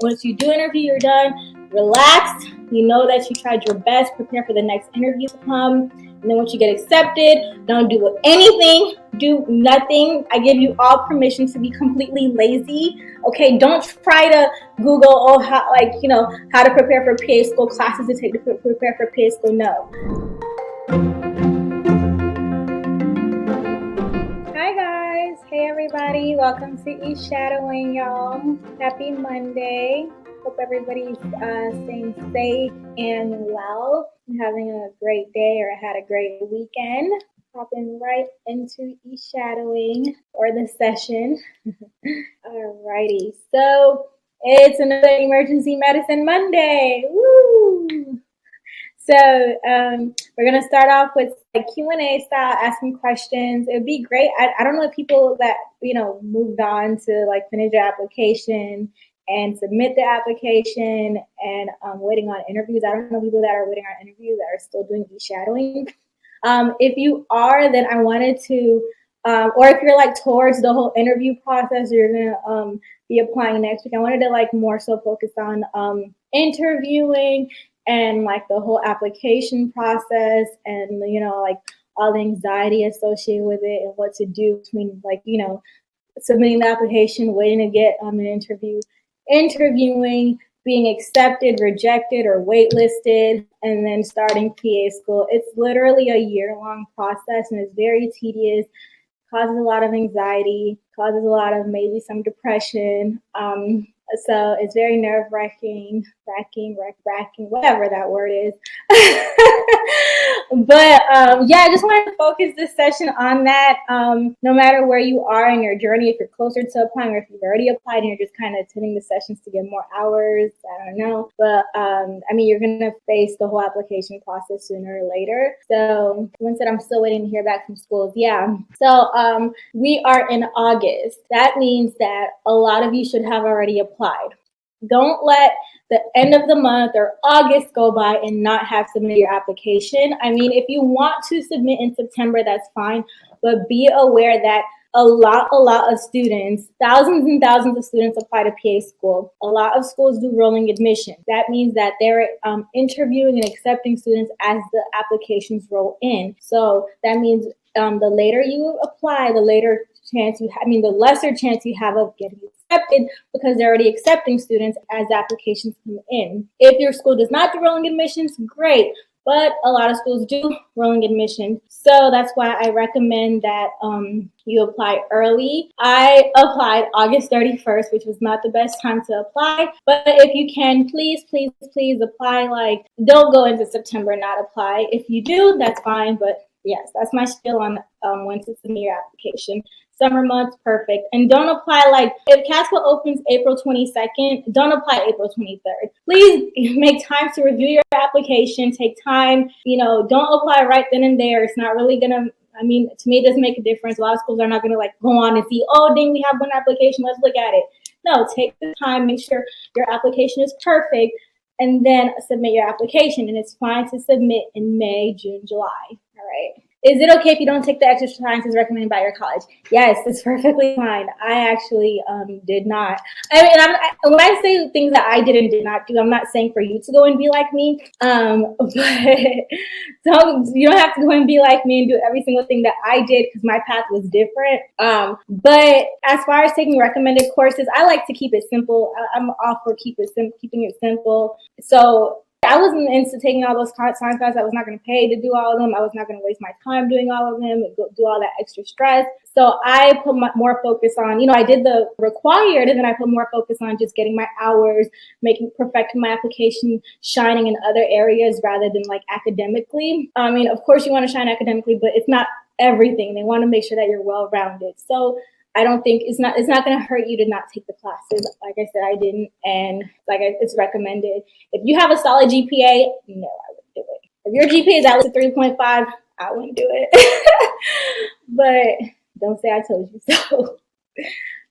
Once you do interview, you're done. Relax. You know that you tried your best. Prepare for the next interview to come. And then once you get accepted, don't do anything. Do nothing. I give you all permission to be completely lazy. Okay, don't try to Google how to prepare for PA school, classes to take to prepare for PA school. No. Hi guys, hey everybody, welcome to eShadowing, y'all. Happy Monday. Hope everybody's staying safe and well and having a great day or had a great weekend. Hopping right into eShadowing or the session. Alrighty, so it's another Emergency Medicine Monday. Woo! So we're gonna start off with like Q&A style, asking questions. It'd be great. I don't know if people that moved on to like finish their application and submit the application and waiting on interviews. I don't know people that are waiting on interviews that are still doing e-shadowing. If you are, then I wanted to, or if you're like towards the whole interview process, you're gonna be applying next week. I wanted to like more so focus on interviewing and like the whole application process and like all the anxiety associated with it and what to do between like submitting the application, waiting to get an interview, interviewing, being accepted, rejected, or waitlisted, and then starting PA school. It's literally a year-long process and it's very tedious, causes a lot of anxiety, causes a lot of maybe some depression. So it's very nerve-wracking, whatever that word is. But yeah, I just wanted to focus this session on that. No matter where you are in your journey, if you're closer to applying or if you've already applied and you're just kind of attending the sessions to get more hours, I don't know. But I mean, you're going to face the whole application process sooner or later. So one said I'm still waiting to hear back from schools. Yeah. So we are in August. That means that a lot of you should have already applied. Don't let the end of the month or August go by and not have submitted your application. I mean, if you want to submit in September, that's fine, but be aware that a lot of students, thousands and thousands of students apply to PA school. A lot of schools do rolling admission. That means that they're interviewing and accepting students as the applications roll in. So that means the later you apply, the lesser chance you have of getting accepted because they're already accepting students as applications come in. If your school does not do rolling admissions, great. But a lot of schools do rolling admission. So that's why I recommend that you apply early. I applied August 31st, which was not the best time to apply. But if you can, please apply. Like, don't go into September and not apply. If you do, that's fine. But yes, that's my spiel on when to submit your application. Summer months, perfect. And don't apply like, if CASPA opens April 22nd, don't apply April 23rd. Please make time to review your application, take time, don't apply right then and there. It's not really gonna, to me, it doesn't make a difference. A lot of schools are not gonna like go on and see, oh, dang, we have one application, let's look at it. No, take the time, make sure your application is perfect, and then submit your application. And it's fine to submit in May, June, July, all right? Is it okay if you don't take the extra sciences recommended by your college? Yes, it's perfectly fine. I actually did not. I mean, when I say things that I did and did not do, I'm not saying for you to go and be like me. But you don't have to go and be like me and do every single thing that I did because my path was different. But as far as taking recommended courses, I like to keep it simple. I'm all for keeping it simple. So I wasn't into taking all those science classes. I was not going to pay to do all of them. I was not going to waste my time doing all of them and do all that extra stress. So I put more focus on, I did the required, and then I put more focus on just getting my hours, perfecting my application, shining in other areas rather than like academically. I mean, of course you want to shine academically, but it's not everything. They want to make sure that you're well-rounded. So I don't think it's not going to hurt you to not take the classes. Like I said, I didn't, and it's recommended. If you have a solid GPA, no, I wouldn't do it. If your GPA is at least 3.5, I wouldn't do it. But don't say I told you so.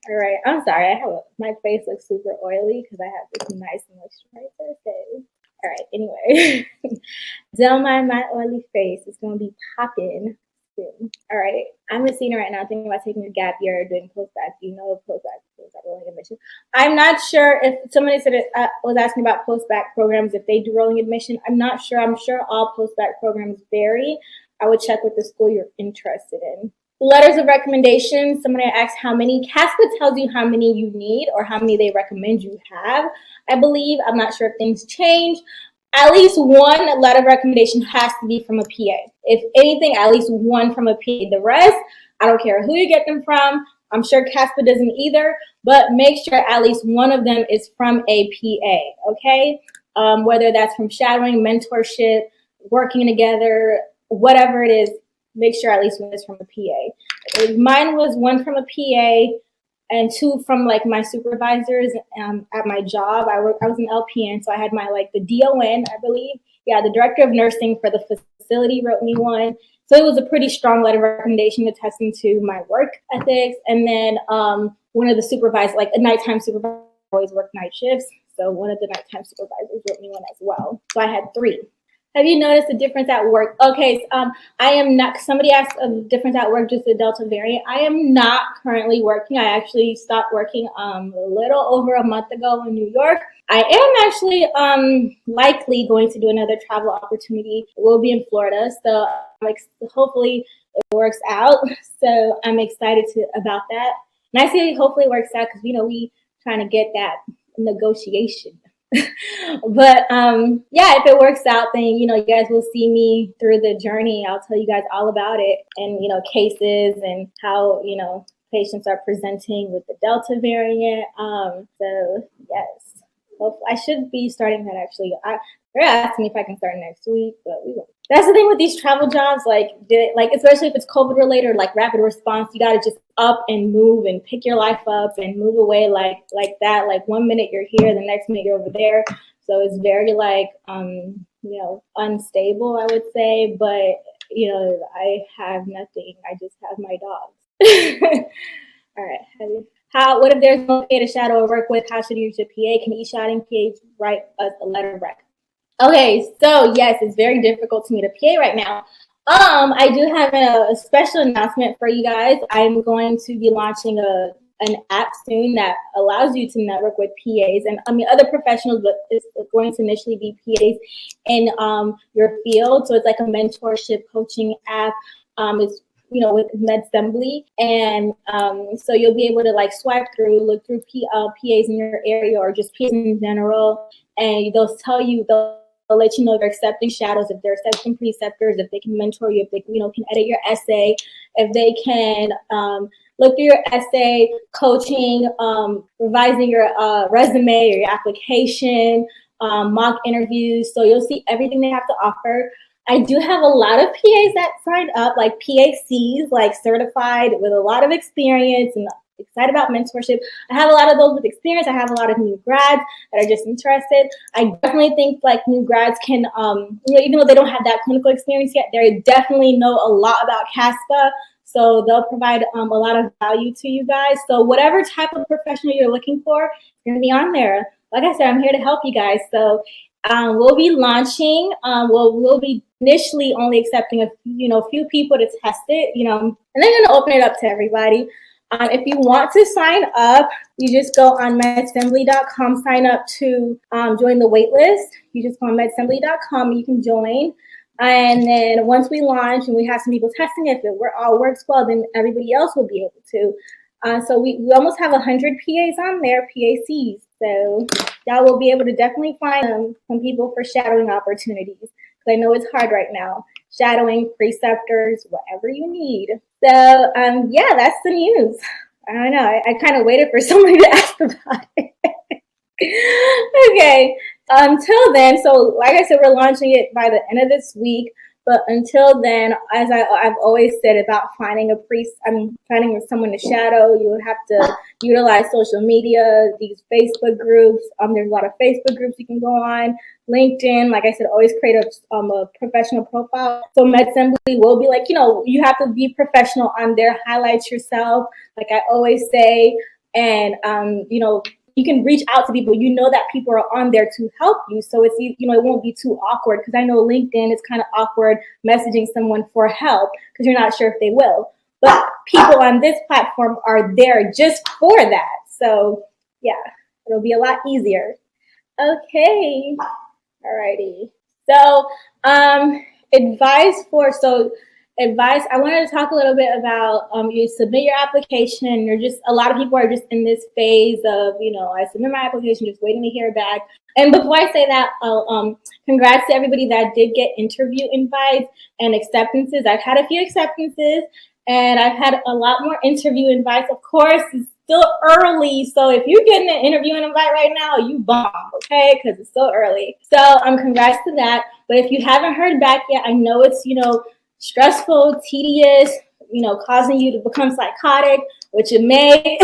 All right, I'm sorry. My face looks super oily because I have this nice moisturizer face. All right, anyway, don't mind my oily face. It's gonna be popping. All right, I'm a senior right now thinking about taking a gap year or doing postbac. Do you know what postbac rolling admission. I'm not sure if somebody said it was asking about post-bac programs, if they do rolling admission. I'm not sure. I'm sure all post-bac programs vary. I would check with the school you're interested in. Letters of recommendation. Somebody asked how many. CASPA tells you how many you need or how many they recommend you have, I believe. I'm not sure if things change. At least one letter of recommendation has to be from a PA. If anything, at least one from a PA. The rest, I don't care who you get them from. I'm sure CASPA doesn't either, but make sure at least one of them is from a PA, okay? Whether that's from shadowing, mentorship, working together, whatever it is, make sure at least one is from a PA. Mine was one from a PA and two from like my supervisors at my job. I was an LPN, so I had my like the DON, I believe. Yeah, the director of nursing for the facility wrote me one. So it was a pretty strong letter of recommendation attesting to my work ethics. And then one of the supervisors, like a nighttime supervisor, always worked night shifts. So one of the nighttime supervisors wrote me one as well. So I had three. Have you noticed a difference at work? Okay, I am not, somebody asked a difference at work, just the Delta variant. I am not currently working. I actually stopped working a little over a month ago in New York. I am actually likely going to do another travel opportunity. We'll be in Florida, so hopefully it works out. So I'm excited about that. And I say hopefully it works out because, you know, we trying to get that negotiation. But yeah, if it works out, then you know you guys will see me through the journey. I'll tell you guys all about it, and you know, cases and how, you know, patients are presenting with the Delta variant. So yes, I should be starting that actually. They're asking me if I can start next week, but we won't. That's the thing with these travel jobs, like especially if it's COVID related or like rapid response, you gotta just up and move and pick your life up and move away like that. Like 1 minute you're here, the next minute you're over there. So it's very like you know, unstable, I would say. But you know, I have nothing. I just have my dogs. All right. What if there's no PA to shadow or work with? How should you use your PA? Can eShadowing PAs write us a letter of rec? Okay, so yes, it's very difficult to meet a PA right now. I do have a special announcement for you guys. I'm going to be launching an app soon that allows you to network with PAs and other professionals, but it's going to initially be PAs in your field. So it's like a mentorship coaching app. It's, you know, with MedSembly, and so you'll be able to like swipe through, look through PAs in your area or just PAs in general, and they'll let you know if they're accepting shadows, if they're accepting preceptors, if they can mentor you, if they, you know, can edit your essay, if they can look through your essay, coaching, revising your resume or your application, mock interviews. So you'll see everything they have to offer. I do have a lot of PAs that signed up, like PACs, like certified with a lot of experience and excited about mentorship. I have a lot of those with experience. I have a lot of new grads that are just interested. I definitely think like new grads can, you know, even though they don't have that clinical experience yet, they definitely know a lot about CASPA. So they'll provide a lot of value to you guys. So whatever type of professional you're looking for, you're gonna be on there. Like I said, I'm here to help you guys. So we'll be launching. We'll be initially only accepting a few people to test it, you know, and then going to open it up to everybody. If you want to sign up, you just go on medsembly.com, sign up to join the wait list. You just go on medsembly.com, you can join. And then once we launch and we have some people testing it, if it all works well, then everybody else will be able to. So we almost have 100 PAs on there, PACs. So y'all will be able to definitely find some people for shadowing opportunities. Because I know it's hard right now. Shadowing, preceptors, whatever you need. So yeah, that's the news. I don't know. I kind of waited for somebody to ask about it. Okay. Until then, so like I said, we're launching it by the end of this week. But until then, as I've always said about finding finding someone to shadow, you would have to utilize social media, these Facebook groups. There's a lot of Facebook groups you can go on. LinkedIn, like I said, always create a professional profile. So MedSembly will be like, you know, you have to be professional on there, highlight yourself, like I always say, and you know, you can reach out to people. You know that people are on there to help you. So it's, you know, it won't be too awkward, because I know LinkedIn is kind of awkward messaging someone for help because you're not sure if they will. But people on this platform are there just for that. So yeah, it'll be a lot easier. Okay. Alrighty. So, advice for advice. I wanted to talk a little bit about you submit your application. You're just a lot of people are just in this phase of I submit my application, just waiting to hear back. And before I say that, congrats to everybody that did get interview invites and acceptances. I've had a few acceptances, and I've had a lot more interview invites. Of course, it's still early, so if you're getting an interview invite right now, you bomb, okay? Because it's still early. So congrats to that. But if you haven't heard back yet, I know it's stressful, tedious, causing you to become psychotic, which it may.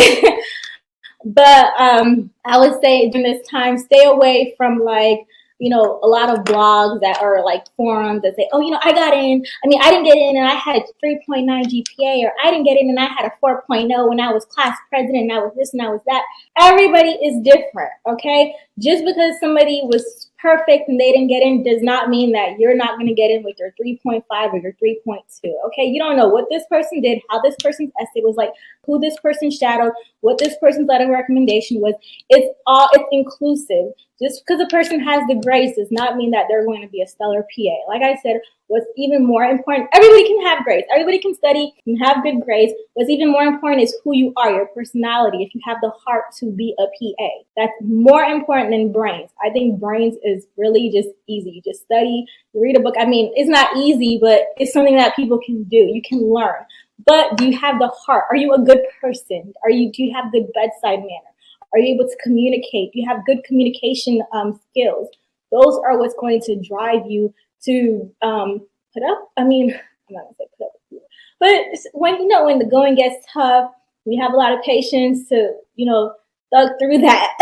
But I would say during this time, stay away from a lot of blogs that are like forums that say, oh, I got in. I mean, I didn't get in and I had 3.9 GPA, or I didn't get in and I had a 4.0 when I was class president and I was this and I was that. Everybody is different, okay? Just because somebody was perfect and they didn't get in does not mean that you're not going to get in with your 3.5 or your 3.2, okay? You don't know what this person did, how this person's essay was like, who this person shadowed, what this person's letter of recommendation was. It's inclusive. Just because a person has the grades does not mean that they're going to be a stellar PA. Like I said, what's even more important, everybody can have grades. Everybody can study, can have good grades. What's even more important is who you are, your personality, if you have the heart to be a PA. That's more important than brains. I think brains is really just easy. You just study, you read a book. I mean, it's not easy, but it's something that people can do. You can learn. But do you have the heart? Are you a good person? Do you have good bedside manner? Are you able to communicate? Do you have good communication skills? Those are what's going to drive you to put up. I mean, I'm not gonna say put up, but when the going gets tough, you have a lot of patience to thug through that.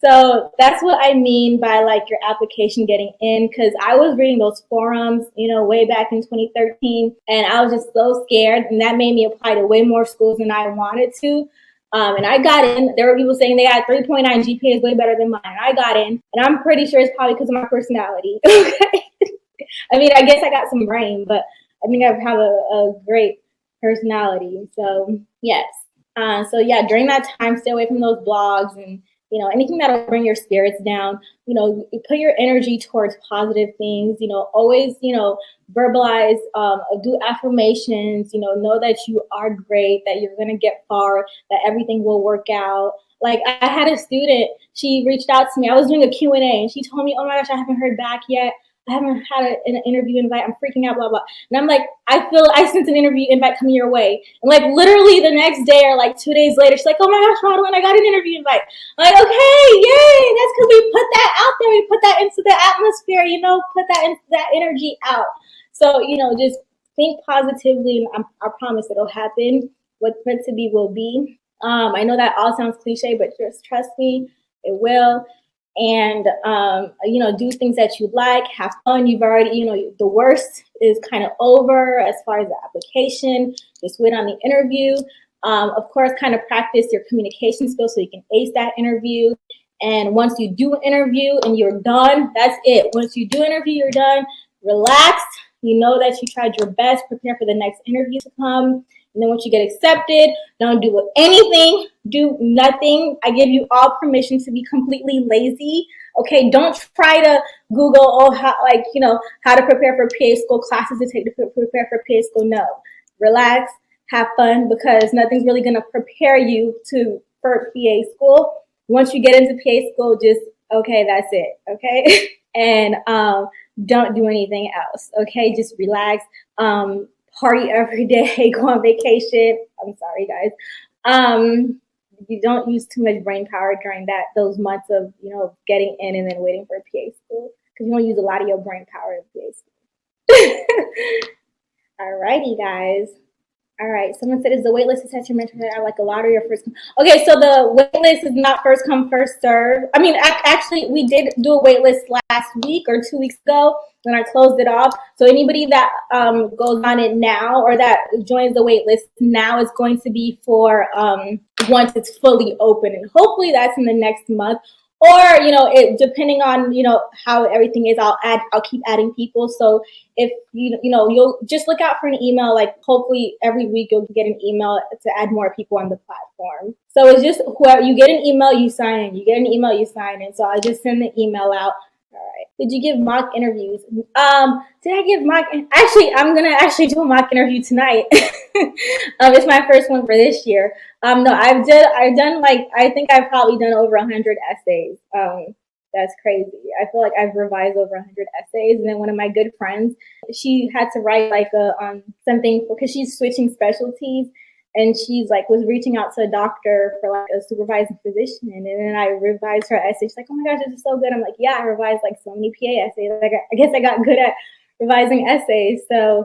So that's what I mean by like your application getting in, because I was reading those forums, way back in 2013, and I was just so scared, and that made me apply to way more schools than I wanted to. And I got in. There were people saying they got 3.9 GPA is way better than mine. I got in, and I'm pretty sure it's probably because of my personality. Okay. I mean, I guess I got some brain, but I think I have a great personality. So yes. So yeah, during that time, stay away from those blogs and anything that'll bring your spirits down. Put your energy towards positive things. Always verbalize, do affirmations. Know that you are great, that you're gonna get far, that everything will work out. Like I had a student, she reached out to me. I was doing a Q&A, and she told me, "Oh my gosh, I haven't heard back yet. I haven't had an interview invite. I'm freaking out, blah, blah." And I'm like, I sent an interview invite coming your way. And like literally the next day or like 2 days later, she's like, "Oh my gosh, Rodeline, I got an interview invite." I'm like, okay, yay. That's because we put that out there. We put that into the atmosphere, put that energy out. So, just think positively, and I promise it'll happen. What's meant to be will be. I know that all sounds cliche, but just trust me, it will. And do things that you like, have fun. You've already, the worst is kind of over as far as the application. Just wait on the interview. Of course, kind of practice your communication skills so you can ace that interview. And once you do an interview and you're done, that's it. Once you do interview, you're done. Relax. You know that you tried your best. Prepare for the next interview to come. And then once you get accepted, don't do anything, do nothing. I give you all permission to be completely lazy. Okay, don't try to Google, how to prepare for PA school, classes to take to prepare for PA school. No, relax, have fun, because nothing's really gonna prepare you for PA school. Once you get into PA school, just, okay, that's it, okay? And don't do anything else, okay? Just relax. Party every day, go on vacation. I'm sorry, guys. You don't use too much brain power during those months of getting in and then waiting for PA school, because you don't use a lot of your brain power in PA school. Alrighty, guys. All right. Someone said, "Is the waitlist attached to your mentor like a lottery or first come?" Okay, so the waitlist is not first come, first serve. I mean, actually, we did do a waitlist last week or 2 weeks ago when I closed it off. So anybody that goes on it now or that joins the waitlist now is going to be for once it's fully open, and hopefully that's in the next month. or it, depending on how everything is, I'll keep adding people. So if you'll just look out for an email, like hopefully every week you'll get an email to add more people on the platform. So it's just whoever you get an email, you sign in. You get an email, you sign in. So I just send the email out. All right. Did you give mock interviews? Did I give mock? Actually, I'm gonna actually do a mock interview tonight. It's my first one for this year. No, I've done like, I think I've probably done over 100 essays. That's crazy. I feel like I've revised over 100 essays. And then one of my good friends, she had to write like a something because she's switching specialties, and she's like was reaching out to a doctor for like a supervising physician, and then I revised her essay. She's like, "Oh my gosh, this is so good." I'm like, "Yeah, I revised like so many PA essays. Like, I guess I got good at revising essays." So,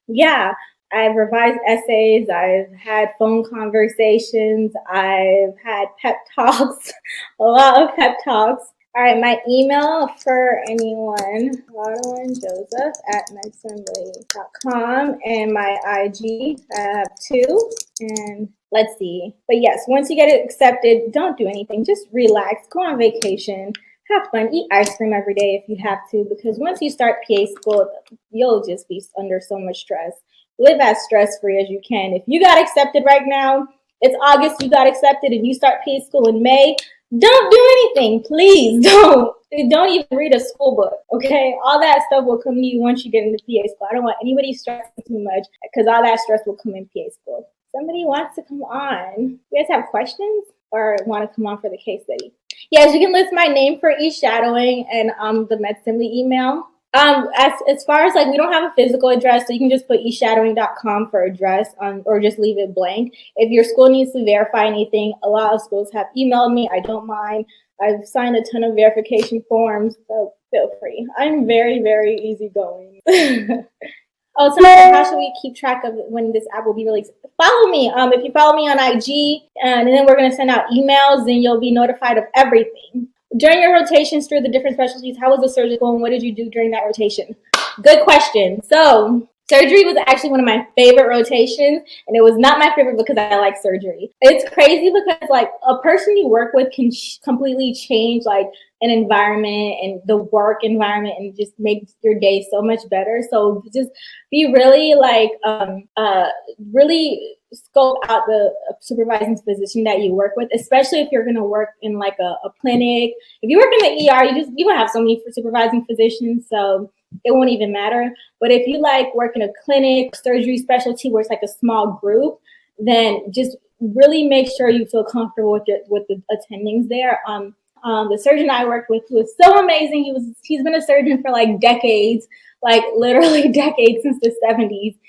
yeah, I've revised essays. I've had phone conversations. I've had pep talks, a lot of pep talks. All right, my email for anyone, Rodeline Joseph at medassembly.com, and my IG, I have 2. And let's see. But yes, once you get it accepted, don't do anything. Just relax, go on vacation, have fun, eat ice cream every day if you have to, because once you start PA school, you'll just be under so much stress. Live as stress-free as you can. If you got accepted right now, it's August, you got accepted, and you start PA school in May, don't do anything. Please don't. Don't even read a school book, okay? All that stuff will come to you once you get into PA school. I don't want anybody stressing too much, because all that stress will come in PA school. Somebody wants to come on. You guys have questions or want to come on for the case study? Yes, you can list my name for eShadowing and the MedSimbly email. As far as like, we don't have a physical address, so you can just put eShadowing.com for address, or just leave it blank. If your school needs to verify anything, a lot of schools have emailed me. I don't mind. I've signed a ton of verification forms, so feel free. I'm very, very easygoing. Oh, so how should we keep track of when this app will be released? Follow me. If you follow me on IG, and then we're going to send out emails, then you'll be notified of everything. During your rotations through the different specialties, how was the surgical and what did you do during that rotation? Good question. So surgery was actually one of my favorite rotations, and it was not my favorite because I like surgery. It's crazy because like a person you work with can completely change like an environment and the work environment and just make your day so much better. So just be really like really scope out the supervising physician that you work with, especially if you're going to work in like a clinic. If you work in the ER, you won't have so many supervising physicians, so it won't even matter. But if you like work in a clinic, surgery specialty where it's like a small group, then just really make sure you feel comfortable with the attendings there. The surgeon I worked with was so amazing. He's been a surgeon for like decades, like literally decades, since the 70s.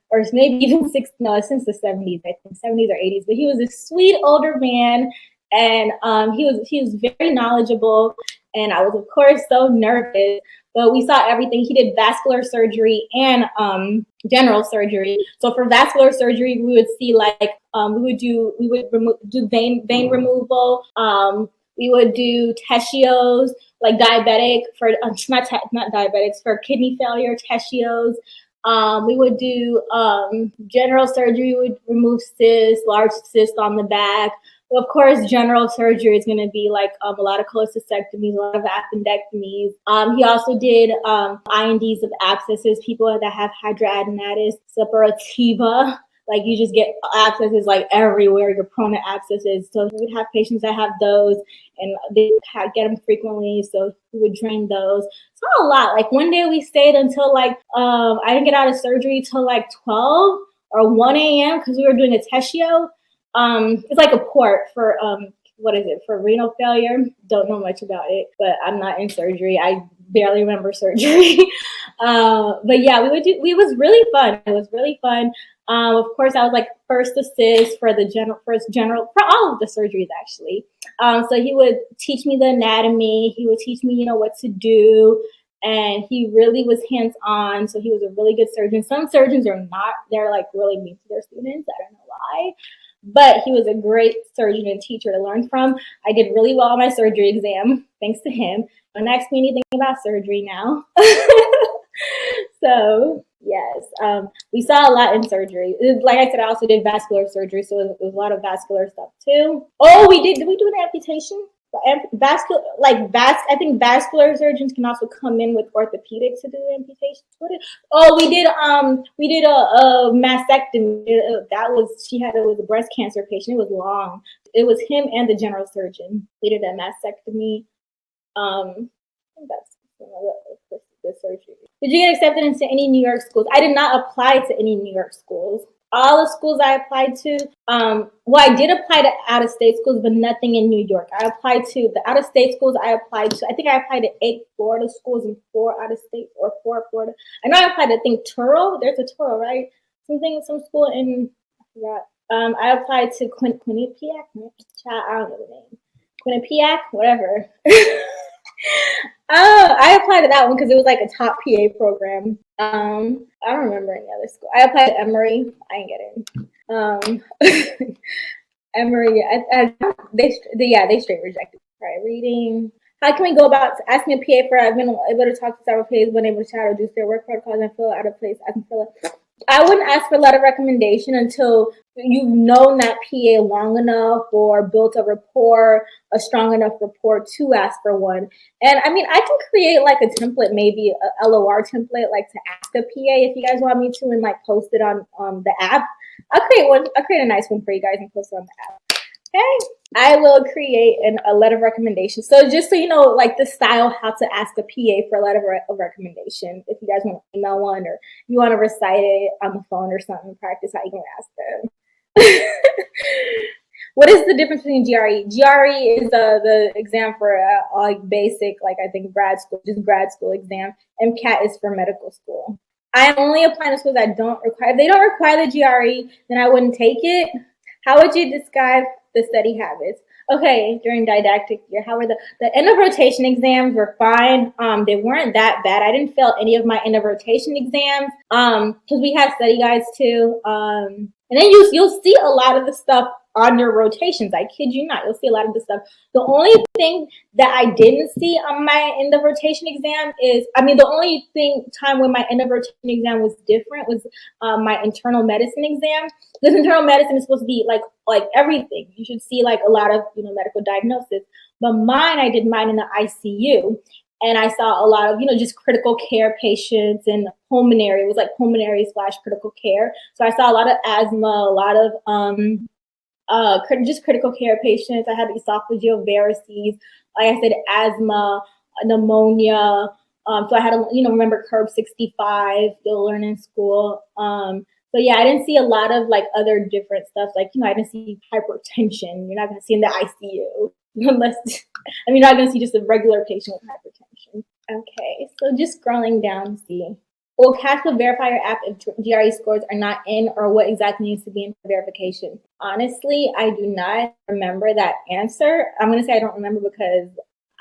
Or maybe even since the 70s, I think 70s or 80s. But he was a sweet older man, and he was very knowledgeable. And I was, of course, so nervous. But we saw everything. He did vascular surgery and general surgery. So for vascular surgery, we would see like we would do vein removal. We would do teshios, like diabetic for not diabetics, for kidney failure, teshios. We would do general surgery. We would remove cysts, large cysts on the back. Of course, general surgery is going to be like a lot of cholecystectomies, a lot of appendectomies. He also did INDs of abscesses, people that have hidradenitis suppurativa. Like you just get abscesses like everywhere. You're prone to abscesses. So we would have patients that have those, and they get them frequently. So we would drain those. It's not a lot. Like one day we stayed until like, I didn't get out of surgery till like 12 or 1 a.m. because we were doing a teshio. It's like a port for, for renal failure. Don't know much about it, but I'm not in surgery. I barely remember surgery. But yeah, it was really fun. It was really fun. Of course, I was like first assist for for all of the surgeries actually. So he would teach me the anatomy. He would teach me, what to do. And he really was hands-on. So he was a really good surgeon. Some surgeons are not, they're like really mean to their students. I don't know why. But he was a great surgeon and teacher to learn from. I did really well on my surgery exam, thanks to him. Don't ask me anything about surgery now. So, yes, we saw a lot in surgery. Like I said, I also did vascular surgery, so it was a lot of vascular stuff too. Oh, did we do an amputation? And vascular, I think vascular surgeons can also come in with orthopedics to do amputations. We did a mastectomy. It was a breast cancer patient. It was long. It was him and the general surgeon. We did a mastectomy. I think that's the surgery. Did you get accepted into any New York schools? I did not apply to any New York schools. All the schools I applied to, I did apply to out-of-state schools, but nothing in New York. I applied to the out-of-state schools. I think I applied to 8 Florida schools and 4 out-of-state, or 4 Florida. I know I applied to, I think, Turo. There's a Turo, right? Some school in, I forgot. I applied to Quinnipiac. I don't know the name. Quinnipiac, whatever. I applied to that one because it was like a top PA program. I don't remember any other school. I applied to Emory. I didn't get in. Emory, they straight rejected. Right, reading. How can we go about asking a PA for? I've been able to talk to several PAs, been able to shadow, reduce their work protocols, and feel out of place. I wouldn't ask for a letter of recommendation until you've known that PA long enough or built a rapport, a strong enough rapport to ask for one. And I mean, I can create like a template, maybe a LOR template, like to ask a PA if you guys want me to, and like post it on the app. I'll create a nice one for you guys and post it on the app. Okay, I will create a letter of recommendation. So just so you know, like the style, how to ask a PA for a letter of recommendation. If you guys want to email one, or you want to recite it on the phone or something, practice how you can ask them. What is the difference between GRE? GRE is the exam for like basic, like I think grad school exam. MCAT is for medical school. I am only applying to schools that don't require. If they don't require the GRE, then I wouldn't take it. How would you describe the study habits? Okay, during didactic year, how were the end of rotation exams were fine. They weren't that bad. I didn't fail any of my end of rotation exams. Because we had study guides too. And then you'll see a lot of the stuff on your rotations. I kid you not. You'll see a lot of the stuff. The only thing that I didn't see on my end of rotation exam the only time when my end of rotation exam was different was my internal medicine exam. Because internal medicine is supposed to be like everything. You should see like a lot of medical diagnosis. But I did mine in the ICU. And I saw a lot of, just critical care patients and pulmonary. It was like pulmonary / critical care. So I saw a lot of asthma, a lot of just critical care patients. I had esophageal varices, like I said, asthma, pneumonia. So I had to, remember curve 65, you'll learn in school. So yeah, I didn't see a lot of like other different stuff. Like, I didn't see hypertension. You're not going to see in the ICU unless, you're not going to see just a regular patient with hypertension. Okay, so just scrolling down to see. Will CASPA verify your app if GRE scores are not in, or what exactly needs to be in for verification? Honestly, I do not remember that answer. I'm going to say I don't remember because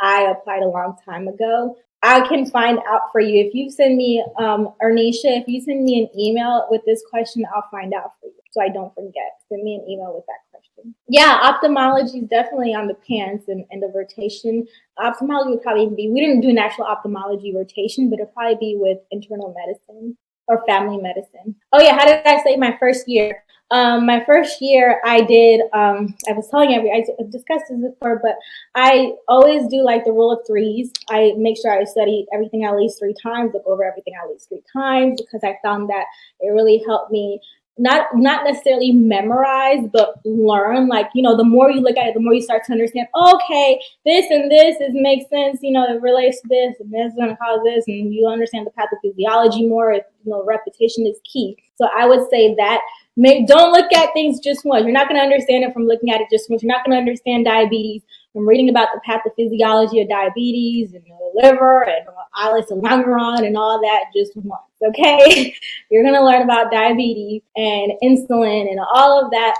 I applied a long time ago. I can find out for you. If you send me, Ernisha, if you send me an email with this question, I'll find out for you so I don't forget. Send me an email with that question. Yeah, ophthalmology is definitely on the pants and end of rotation. Ophthalmology would probably be, we didn't do an actual ophthalmology rotation, but it'd probably be with internal medicine or family medicine. Oh yeah, how did I say my first year? My first year I did, I was telling you, I discussed this before, but I always do like the rule of threes. I make sure I study everything at least 3 times, look over everything at least 3 times, because I found that it really helped me not necessarily memorize, but learn. Like, the more you look at it, the more you start to understand, okay, this and this makes sense, it relates to this, and this is going to cause this, and you understand the pathophysiology more. If, repetition is key. So I would say that don't look at things just once. You're not going to understand it from looking at it just once. You're not going to understand diabetes from reading about the pathophysiology of diabetes and the liver and islets of Langeron and all that just once, okay? You're going to learn about diabetes and insulin and all of that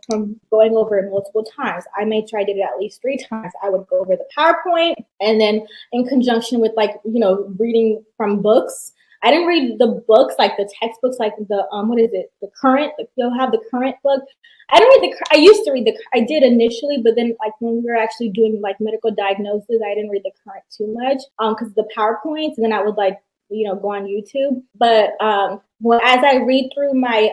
from going over it multiple times. I made sure I did it at least 3 times. I would go over the PowerPoint, and then in conjunction with reading from books. I didn't read the books, like the textbooks, like the current, you'll have the current book. I used to read I did initially, but then like when we were actually doing like medical diagnosis, I didn't read the current too much because the PowerPoints, and then I would go on YouTube. But as I read through my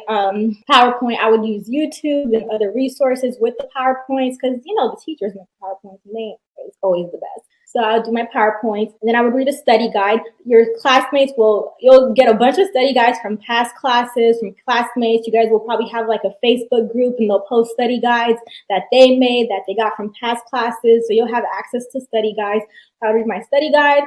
PowerPoint, I would use YouTube and other resources with the PowerPoints because, the teachers make PowerPoints and they always the best. So I'll do my PowerPoints, and then I would read a study guide. Your classmates you'll get a bunch of study guides from past classes, from classmates. You guys will probably have like a Facebook group, and they'll post study guides that they made, that they got from past classes. So you'll have access to study guides. I would read my study guide,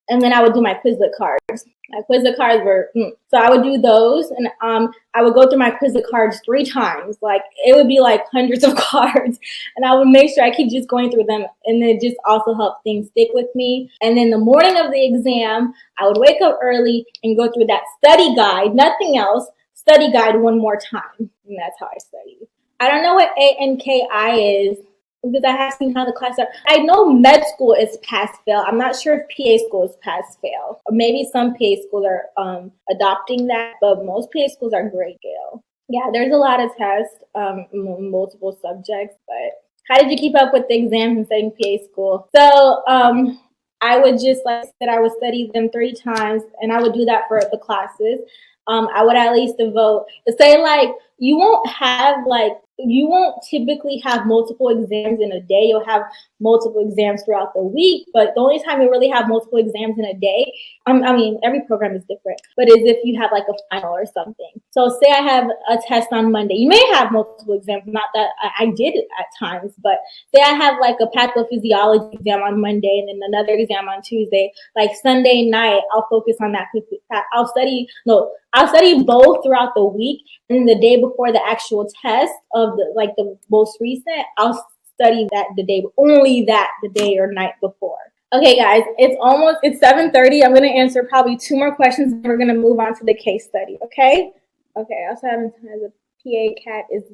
and then I would do my Quizlet cards. My Quizlet cards were, so I would do those, and I would go through my Quizlet cards 3 times. Like, it would be like hundreds of cards, and I would make sure I keep just going through them, and it just also helped things stick with me. And then the morning of the exam, I would wake up early and go through that study guide, nothing else, study guide one more time, and that's how I studied. I don't know what ANKI is, because I have seen how the classes are. I know med school is pass-fail. I'm not sure if PA school is pass-fail. Or maybe some PA schools are adopting that, but most PA schools are grade-fail. Yeah, there's a lot of tests, multiple subjects, but how did you keep up with the exams and studying PA school? So I would just, like I said, I would study them 3 times, and I would do that for the classes. I would at least devote, say, like, you won't typically have multiple exams in a day. You'll have multiple exams throughout the week, but the only time you really have multiple exams in a day, I mean, every program is different, but is if you have like a final or something. So say I have a test on Monday. You may have multiple exams, not that I did it at times, but say I have like a pathophysiology exam on Monday and then another exam on Tuesday. Like Sunday night, I'll focus on that. I'll study both throughout the week, and the day before the actual test of the most recent, I'll study that the day or night before. Okay, guys, it's 7:30. I'm going to answer probably 2 more questions, and we're going to move on to the case study, okay? Okay, also having as a PA CAT is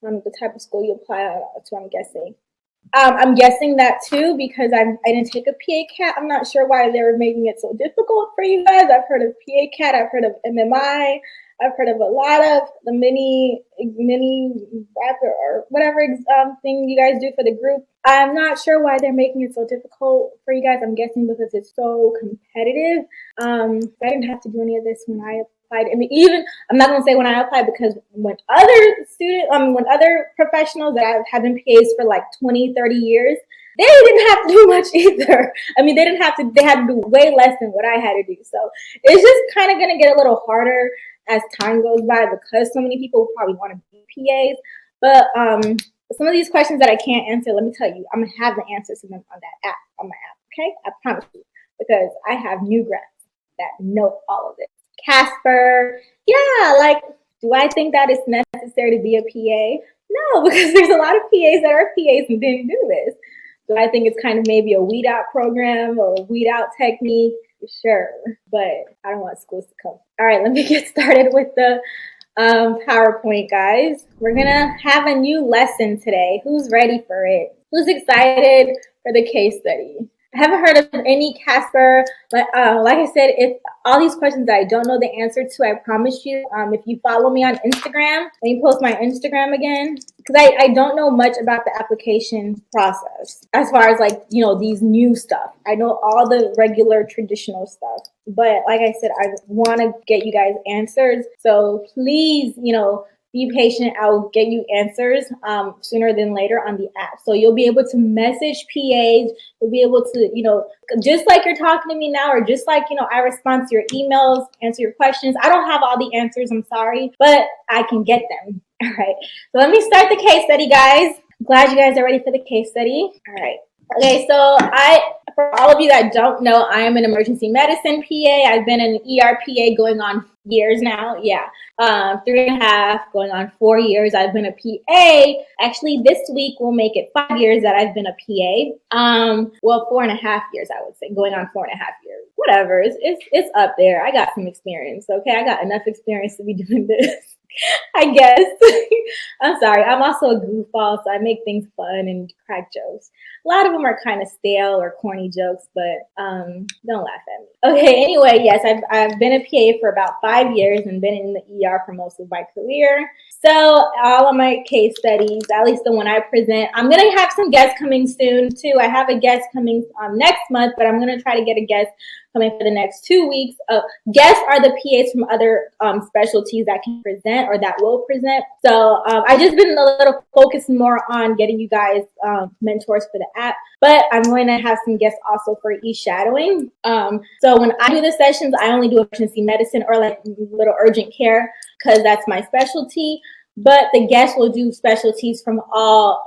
the type of school you apply to, I'm guessing. I'm guessing that too, because I didn't take a PA CAT. I'm not sure why they were making it so difficult for you guys. I've heard of PA CAT, I've heard of MMI, I've heard of a lot of the mini rapid or whatever thing you guys do for the group. I'm not sure why they're making it so difficult for you guys. I'm guessing because it's so competitive. I didn't have to do any of this when I applied. I mean, I'm not going to say when I applied, because when other professionals that have been PAs for like 20, 30 years, they didn't have to do much either. I mean, they had to do way less than what I had to do. So it's just kind of going to get a little harder as time goes by, because so many people probably want to be PAs. But some of these questions that I can't answer, let me tell you, I'm going to have the answers to them on that app, on my app, okay? I promise you, because I have new grads that know all of this. Casper, yeah, like, do I think that it's necessary to be a PA? No, because there's a lot of PAs that are PAs and didn't do this. Do I think it's kind of maybe a weed out program or a weed out technique? Sure, but I don't want schools to come. All right, let me get started with the PowerPoint, guys. We're gonna have a new lesson today. Who's ready for it? Who's excited for the case study? I haven't heard of any Casper, but like I said, if all these questions that I don't know the answer to, I promise you, if you follow me on Instagram, let me post my Instagram again, because I don't know much about the application process as far as like, these new stuff. I know all the regular traditional stuff, but like I said, I want to get you guys answers. So please, be patient. I'll get you answers sooner than later on the app. So you'll be able to message PAs. You'll be able to, just like you're talking to me now, or just like, I respond to your emails, answer your questions. I don't have all the answers, I'm sorry, but I can get them. All right. So let me start the case study, guys. I'm glad you guys are ready for the case study. All right. Okay, so for all of you that don't know, I am an emergency medicine PA. I've been an ER PA going on years now. Yeah, 3.5, going on 4 years. I've been a PA. Actually, this week will make it 5 years that I've been a PA. Well, 4.5 years, I would say, going on 4.5 years. Whatever, it's up there. I got some experience. Okay, I got enough experience to be doing this. I guess. I'm sorry. I'm also a goofball, so I make things fun and crack jokes. A lot of them are kind of stale or corny jokes, but don't laugh at me. Okay, anyway, yes, I've been a PA for about 5 years and been in the ER for most of my career. So all of my case studies, at least the one I present, I'm going to have some guests coming soon, too. I have a guest coming next month, but I'm going to try to get a guest coming for the next 2 weeks. Guests are the PAs from other specialties that can present or that will present. So I've just been a little focused more on getting you guys mentors for the app, but I'm going to have some guests also for eShadowing. So when I do the sessions, I only do emergency medicine or like little urgent care because that's my specialty. But the guests will do specialties from we'll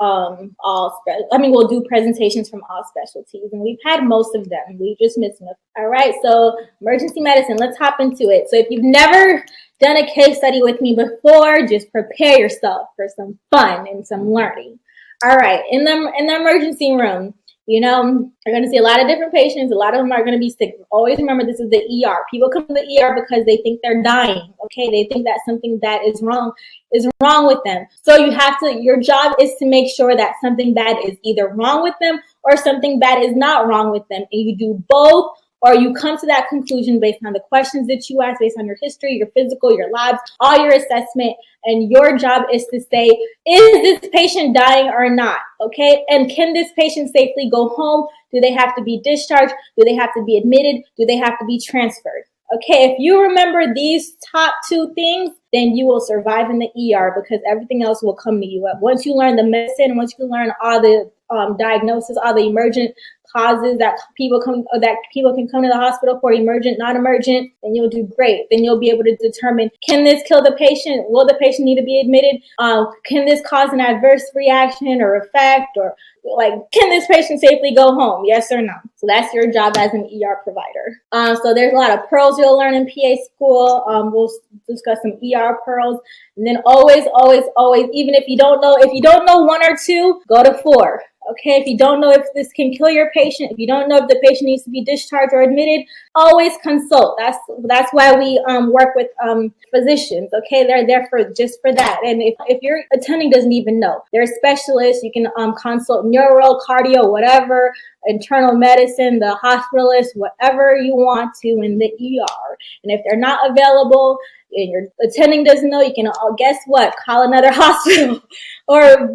do presentations from all specialties, and we've had most of them. We just missed them. All right, so emergency medicine, let's hop into it. So if you've never done a case study with me before, just prepare yourself for some fun and some learning. All right, in the emergency room, you know, you're going to see a lot of different patients. A lot of them are going to be sick. Always remember, this is the ER. People come to the ER because they think they're dying. Okay, they think that something that is wrong with them. So your job is to make sure that something bad is either wrong with them or something bad is not wrong with them. And you do both, or you come to that conclusion based on the questions that you ask, based on your history, your physical, your labs, all your assessment. And your job is to say, is this patient dying or not? Okay. And can this patient safely go home? Do they have to be discharged? Do they have to be admitted? Do they have to be transferred? Okay. If you remember these top two things, then you will survive in the ER because everything else will come to you. Once you learn the medicine, once you learn all the diagnosis, all the emergent causes that people can come to the hospital for, emergent, non-emergent, then you'll do great. Then you'll be able to determine, can this kill the patient? Will the patient need to be admitted? Can this cause an adverse reaction or effect? Or can this patient safely go home? Yes or no? So that's your job as an ER provider. So there's a lot of pearls you'll learn in PA school. We'll discuss some ER pearls. And then always, even if you don't know one or two, go to 4. Okay, if you don't know if this can kill your patient, if you don't know if the patient needs to be discharged or admitted, always consult. That's why we work with physicians. Okay, they're there for that. And if your attending doesn't even know, they're specialists. You can consult neuro, cardio, whatever, internal medicine, the hospitalist, whatever you want to in the ER. And if they're not available and your attending doesn't know, you can, guess what, call another hospital or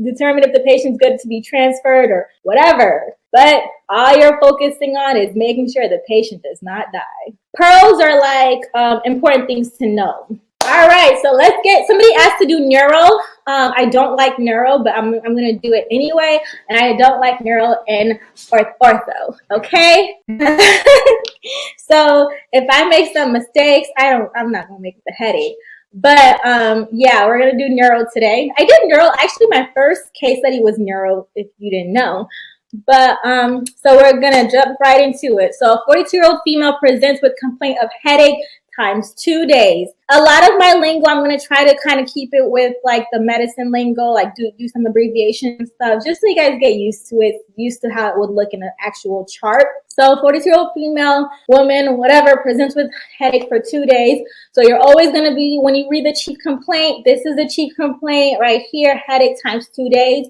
determine if the patient's good to be transferred or whatever. But all you're focusing on is making sure the patient does not die. Pearls are important things to know. All right, so somebody asked to do neuro. I don't like neuro, but I'm going to do it anyway. And I don't like neuro and ortho, okay? So if I make some mistakes, I'm not going to make the headache. But yeah, we're going to do neuro today. I did neuro. Actually, my first case study was neuro, if you didn't know. But so we're going to jump right into it. So a 42-year-old female presents with complaint of headache times 2 days. A lot of my lingo, I'm going to try to kind of keep it with the medicine lingo, do some abbreviation and stuff, just so you guys get used to it, used to how it would look in an actual chart. So 42-year-old female, woman, whatever, presents with headache for 2 days. So you're always going to be, when you read the chief complaint, this is the chief complaint right here, headache times 2 days.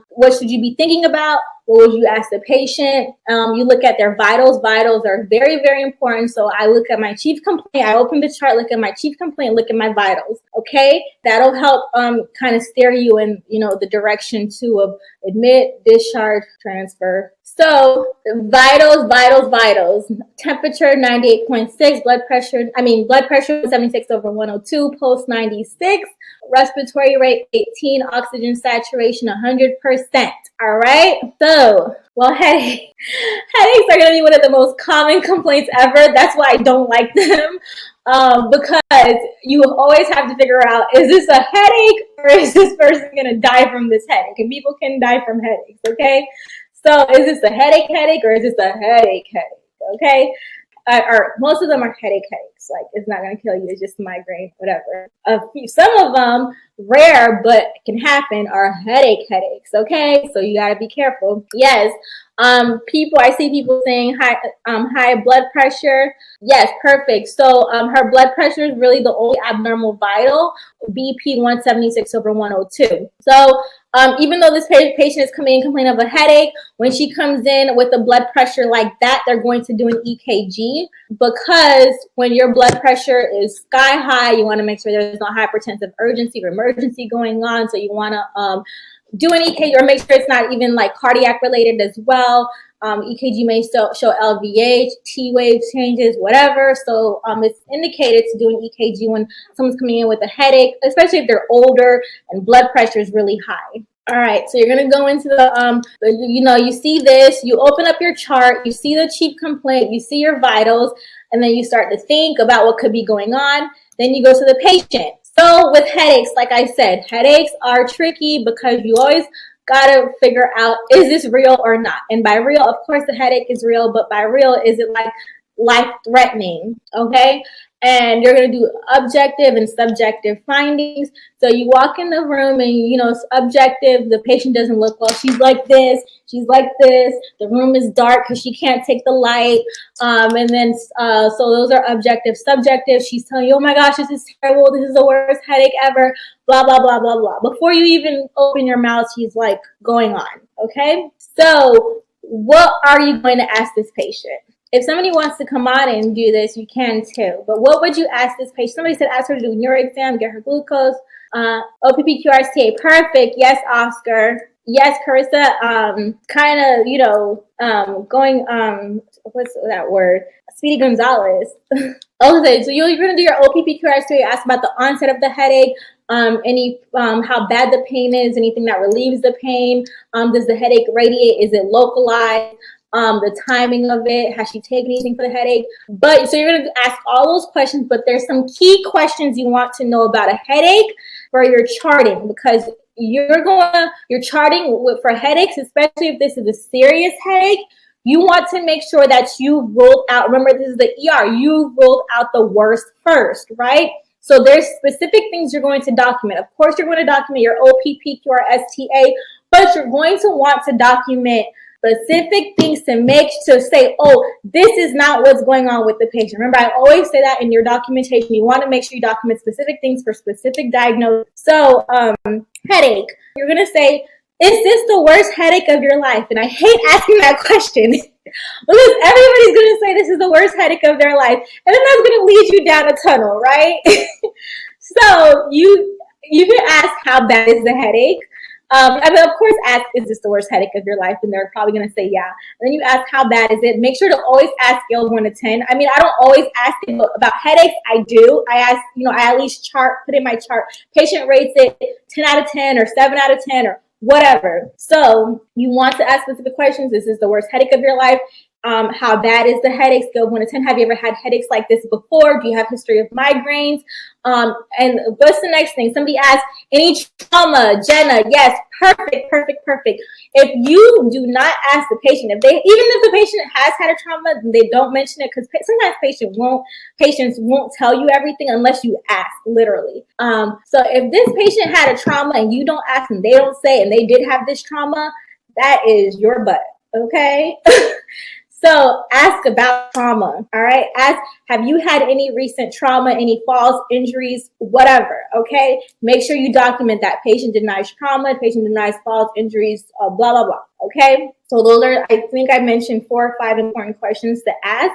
What should you be thinking about? What would you ask the patient? You look at their vitals. Vitals are very, very important. So I look at my chief complaint. I open the chart, look at my chief complaint, look at my vitals. Okay, that'll help kind of steer you in the direction to admit, discharge, transfer. So vitals. Temperature 98.6. Blood pressure 76/102. Pulse 96. Respiratory rate 18. Oxygen saturation 100%. All right. So, headaches are going to be one of the most common complaints ever. That's why I don't like them. Because you always have to figure out, is this a headache or is this person going to die from this headache? And people can die from headaches, okay? So is this a headache or is this a headache? Okay? Or most of them are headaches. It's not going to kill you. It's just migraine, whatever. Some of them, rare but can happen, are headaches. Okay, so you got to be careful. Yes, I see people saying high blood pressure. Yes, perfect. So her blood pressure is really the only abnormal vital, BP 176/102. So even though this patient is coming in complaining of a headache, when she comes in with a blood pressure like that, they're going to do an EKG, because when your blood pressure is sky high, you want to make sure there's no hypertensive urgency or emergency going on. So you want to do an EKG or make sure it's not even like cardiac related as well. EKG may still show LVH, T wave changes, whatever. So it's indicated to do an EKG when someone's coming in with a headache, especially if they're older and blood pressure is really high. All right, so you're gonna go into you see this, you open up your chart, you see the chief complaint, you see your vitals, and then you start to think about what could be going on. Then you go to the patient. So with headaches, like I said, headaches are tricky because you always gotta figure out, is this real or not? And by real, of course, the headache is real, but by real, is it like life-threatening? Okay. And you're going to do objective and subjective findings. So you walk in the room and, it's objective. The patient doesn't look well. She's like this. She's like this. The room is dark because she can't take the light. And then, so those are objective. Subjective, she's telling you, oh my gosh, this is terrible. This is the worst headache ever. Blah, blah, blah, blah, blah. Before you even open your mouth, she's like going on. Okay. So what are you going to ask this patient? If somebody wants to come on and do this, you can too. But what would you ask this patient? Somebody said ask her to do a neuro exam, get her glucose, OPPQRSTA. Perfect. Yes, Oscar. Yes, Carissa. Going, what's that word? Speedy Gonzalez. Okay, so you're going to do your OPPQRSTA, ask about the onset of the headache, how bad the pain is, anything that relieves the pain. Does the headache radiate? Is it localized? The timing of it, has she taken anything for the headache? But so you're going to ask all those questions, but there's some key questions you want to know about a headache for your charting, because you're charting for headaches, especially if this is a serious headache. You want to make sure that you ruled out, remember this is the ER, you ruled out the worst first, right? So there's specific things you're going to document. Of course, you're going to document your OPPQRSTA, but you're going to want to document specific things to say, oh, this is not what's going on with the patient. Remember, I always say that in your documentation. You want to make sure you document specific things for specific diagnosis. So, headache. You're going to say, is this the worst headache of your life? And I hate asking that question because everybody's going to say this is the worst headache of their life. And then that's going to lead you down a tunnel, right? So you can ask, how bad is the headache? Of course, ask, is this the worst headache of your life? And they're probably going to say, yeah. And then you ask, how bad is it? Make sure to always ask scale of 1 to 10. I mean, I don't always ask it, but about headaches, I do. I ask, I at least put in my chart, patient rates it 10 out of 10 or 7 out of 10 or whatever. So you want to ask specific questions. Is this the worst headache of your life? How bad is the headache? Scale of 1 to 10. Have you ever had headaches like this before? Do you have history of migraines? And what's the next thing? Somebody asked, any trauma? Jenna, yes, perfect. If you do not ask the patient, even if the patient has had a trauma, they don't mention it, because sometimes patients won't tell you everything unless you ask, literally. So if this patient had a trauma and you don't ask and they don't say, and they did have this trauma, that is your butt, okay? So ask about trauma, all right? Ask, have you had any recent trauma, any falls, injuries, whatever, okay? Make sure you document that. Patient denies trauma, patient denies falls, injuries, blah, blah, blah, okay? So those are, I think I mentioned 4 or 5 important questions to ask.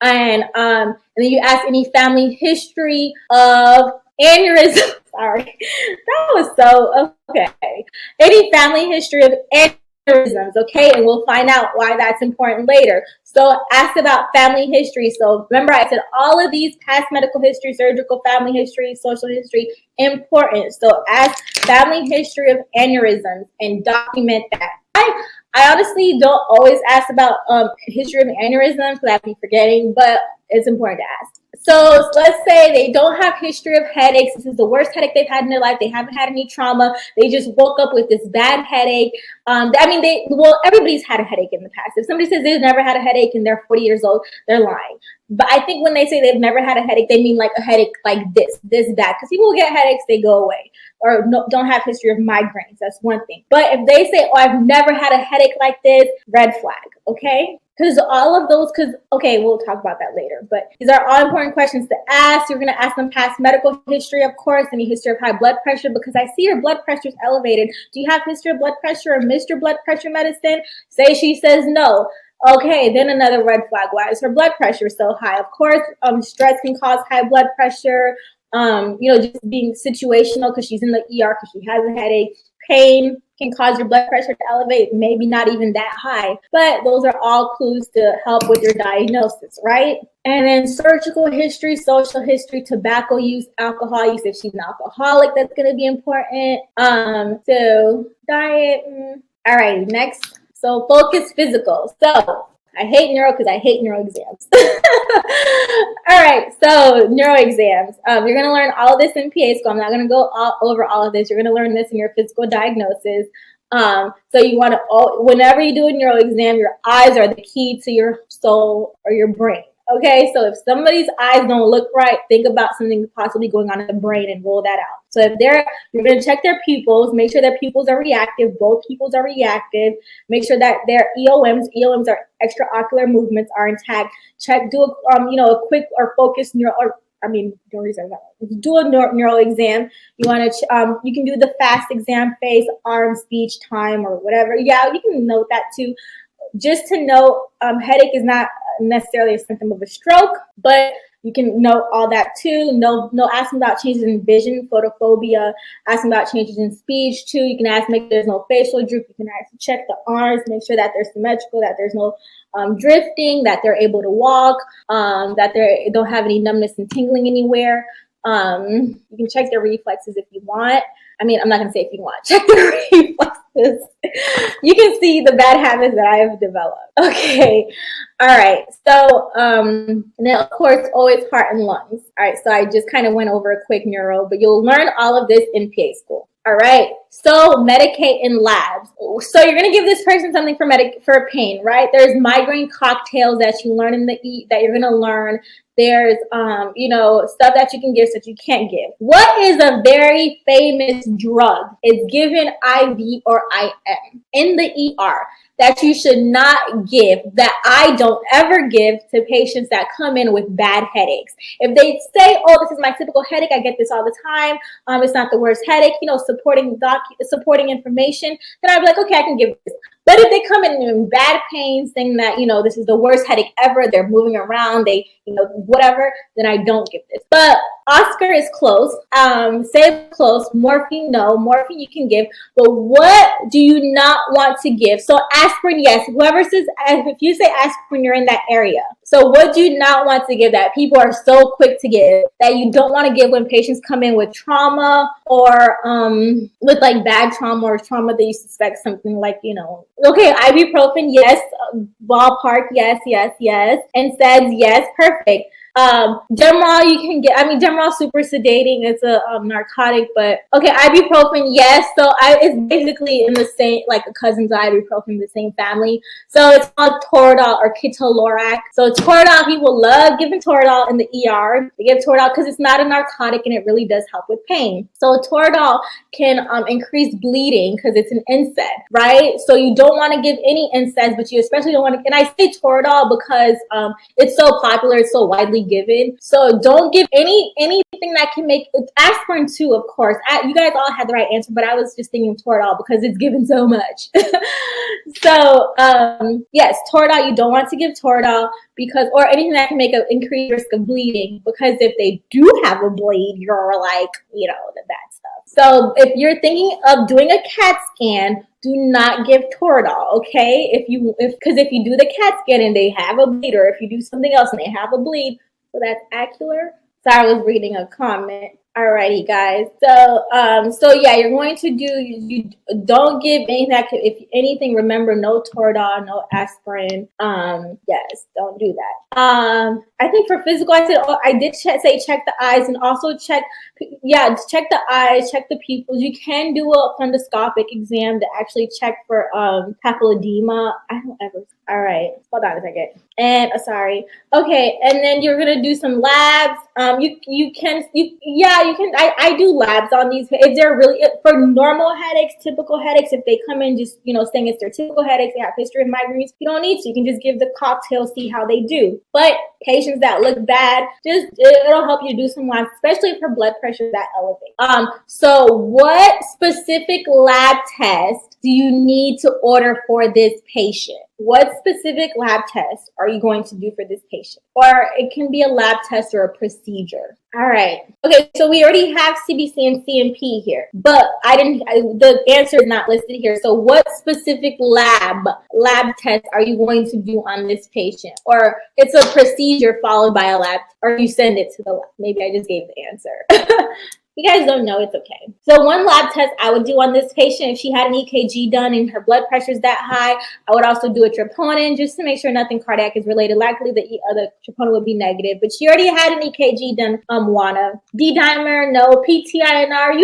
And then you ask any family history of aneurysm. Sorry, that was so, okay. Any family history of aneurysms, okay, and we'll find out why that's important later. So ask about family history. So remember, I said all of these: past medical history, surgical, family history, social history, important. So ask family history of aneurysms and document that. I honestly don't always ask about history of aneurysms because I'd be forgetting, but it's important to ask. So let's say they don't have history of headaches. This is the worst headache they've had in their life. They haven't had any trauma. They just woke up with this bad headache. Everybody's had a headache in the past. If somebody says they've never had a headache and they're 40 years old, they're lying. But I think when they say they've never had a headache, they mean like a headache like this bad. Because people get headaches, they go away. Or don't have history of migraines. That's one thing. But if they say, oh, I've never had a headache like this, red flag, okay? Because all of those, we'll talk about that later. But these are all important questions to ask. You're going to ask them past medical history, of course, any history of high blood pressure, because I see your blood pressure is elevated. Do you have history of blood pressure or missed your blood pressure medicine? Say she says no. Okay, then another red flag. Why is her blood pressure so high? Of course, stress can cause high blood pressure. Just being situational because she's in the ER because she has a headache. pain can cause your blood pressure to elevate, maybe not even that high, but those are all clues to help with your diagnosis, right? And then surgical history, social history, tobacco use, alcohol use. If she's an alcoholic, that's going to be important. So diet. All right, next. So focus physical. So I hate neuro because I hate neuro exams. All right, so neuro exams. You're going to learn all of this in PA school. I'm not going to go over all of this. You're going to learn this in your physical diagnosis. So you want to, whenever you do a neuro exam, your eyes are the key to your soul or your brain. Okay, so if somebody's eyes don't look right, think about something possibly going on in the brain and roll that out. So if you're going to check their pupils, make sure their pupils are reactive. Both pupils are reactive. Make sure that their EOMs are extraocular movements are intact. Do a quick or focused do a neural exam. You want to, you can do the fast exam, face, arm, speech, time, or whatever. Yeah, you can note that too. Just to know, headache is not necessarily a symptom of a stroke, but you can note all that too. Ask them about changes in vision, photophobia. Ask them about changes in speech too. You can ask, make sure there's no facial droop. You can actually check the arms, make sure that they're symmetrical, that there's no drifting, that they're able to walk, that they don't have any numbness and tingling anywhere. You can check their reflexes if you want. I mean, I'm not going to say if you want. Check their reflexes. You can see the bad habits that I have developed. Okay. All right. So, and then of course, always heart and lungs. All right. So I just kind of went over a quick neuro, but you'll learn all of this in PA school. All right. So medicate in labs. So you're going to give this person something for pain, right? There's migraine cocktails that you learn that you're going to learn. There's, stuff that you can give, stuff you can't give. What is a very famous drug? It's given IV or IM in the ER that you should not give, that I don't ever give to patients that come in with bad headaches. If they say, oh, this is my typical headache, I get this all the time, it's not the worst headache, supporting information, then I'd be like, okay, I can give this. But if they come in bad pain, saying that, this is the worst headache ever, they're moving around, whatever, then I don't give this. But Oscar is close. Say close. Morphine, no. Morphine you can give. But what do you not want to give? So aspirin, yes. Whoever says, if you say aspirin, you're in that area. So what do you not want to give that people are so quick to give that you don't want to give when patients come in with trauma or with like bad trauma or trauma that you suspect something like, okay, ibuprofen, yes. Ballpark, yes. NSAIDs, yes. Perfect. Demerol you can get. Demerol super sedating. It's a narcotic, but okay, ibuprofen, yes. So it's basically in the same, like a cousin's ibuprofen, the same family. So it's called Toradol or ketorolac. So Toradol, people love giving Toradol in the ER. They give Toradol because it's not a narcotic and it really does help with pain. So Toradol can increase bleeding because it's an NSAID, right? So you don't want to give any NSAIDs, but you especially don't want to. And I say Toradol because it's so popular, it's so widely given. So don't give anything that can make aspirin too, of course. You guys all had the right answer, but I was just thinking Toradol because it's given so much. So yes, Toradol, you don't want to give Toradol because, or anything that can make an increased risk of bleeding, because if they do have a bleed, you're like, the bad stuff. So if you're thinking of doing a CAT scan, do not give Toradol, okay? If you do the CAT scan and they have a bleed, or if you do something else and they have a bleed, so that's ocular. So I was reading a comment. Alrighty, guys. So yeah, you're going to you don't give anything if anything, remember, no Toradol, no aspirin. Yes, don't do that. I think for physical, I said, I did say check the eyes and also check the eyes, check the pupils. You can do a fundoscopic exam to actually check for papilledema. I don't ever. All right, hold on a second. And sorry. Okay, and then you're gonna do some labs. You can. I do labs on these. If they're really for normal headaches, typical headaches, if they come in just saying it's their typical headaches, they have history of migraines, you don't need to. You can just give the cocktail, see how they do. But patients that look bad, it'll help you do some labs, especially if her blood pressure is that elevated. So what specific lab test do you need to order for this patient? What specific lab test are you going to do for this patient? Or it can be a lab test or a procedure. All right. Okay, so we already have CBC and CMP here, but the answer is not listed here. So what specific lab test are you going to do on this patient? Or it's a procedure followed by a lab, or you send it to the lab. Maybe I just gave the answer. You guys don't know, it's okay. So one lab test I would do on this patient, if she had an EKG done and her blood pressure is that high, I would also do a troponin just to make sure nothing cardiac is related. Likely the troponin would be negative, but she already had an EKG done, Juana. D-dimer, no. PTINR,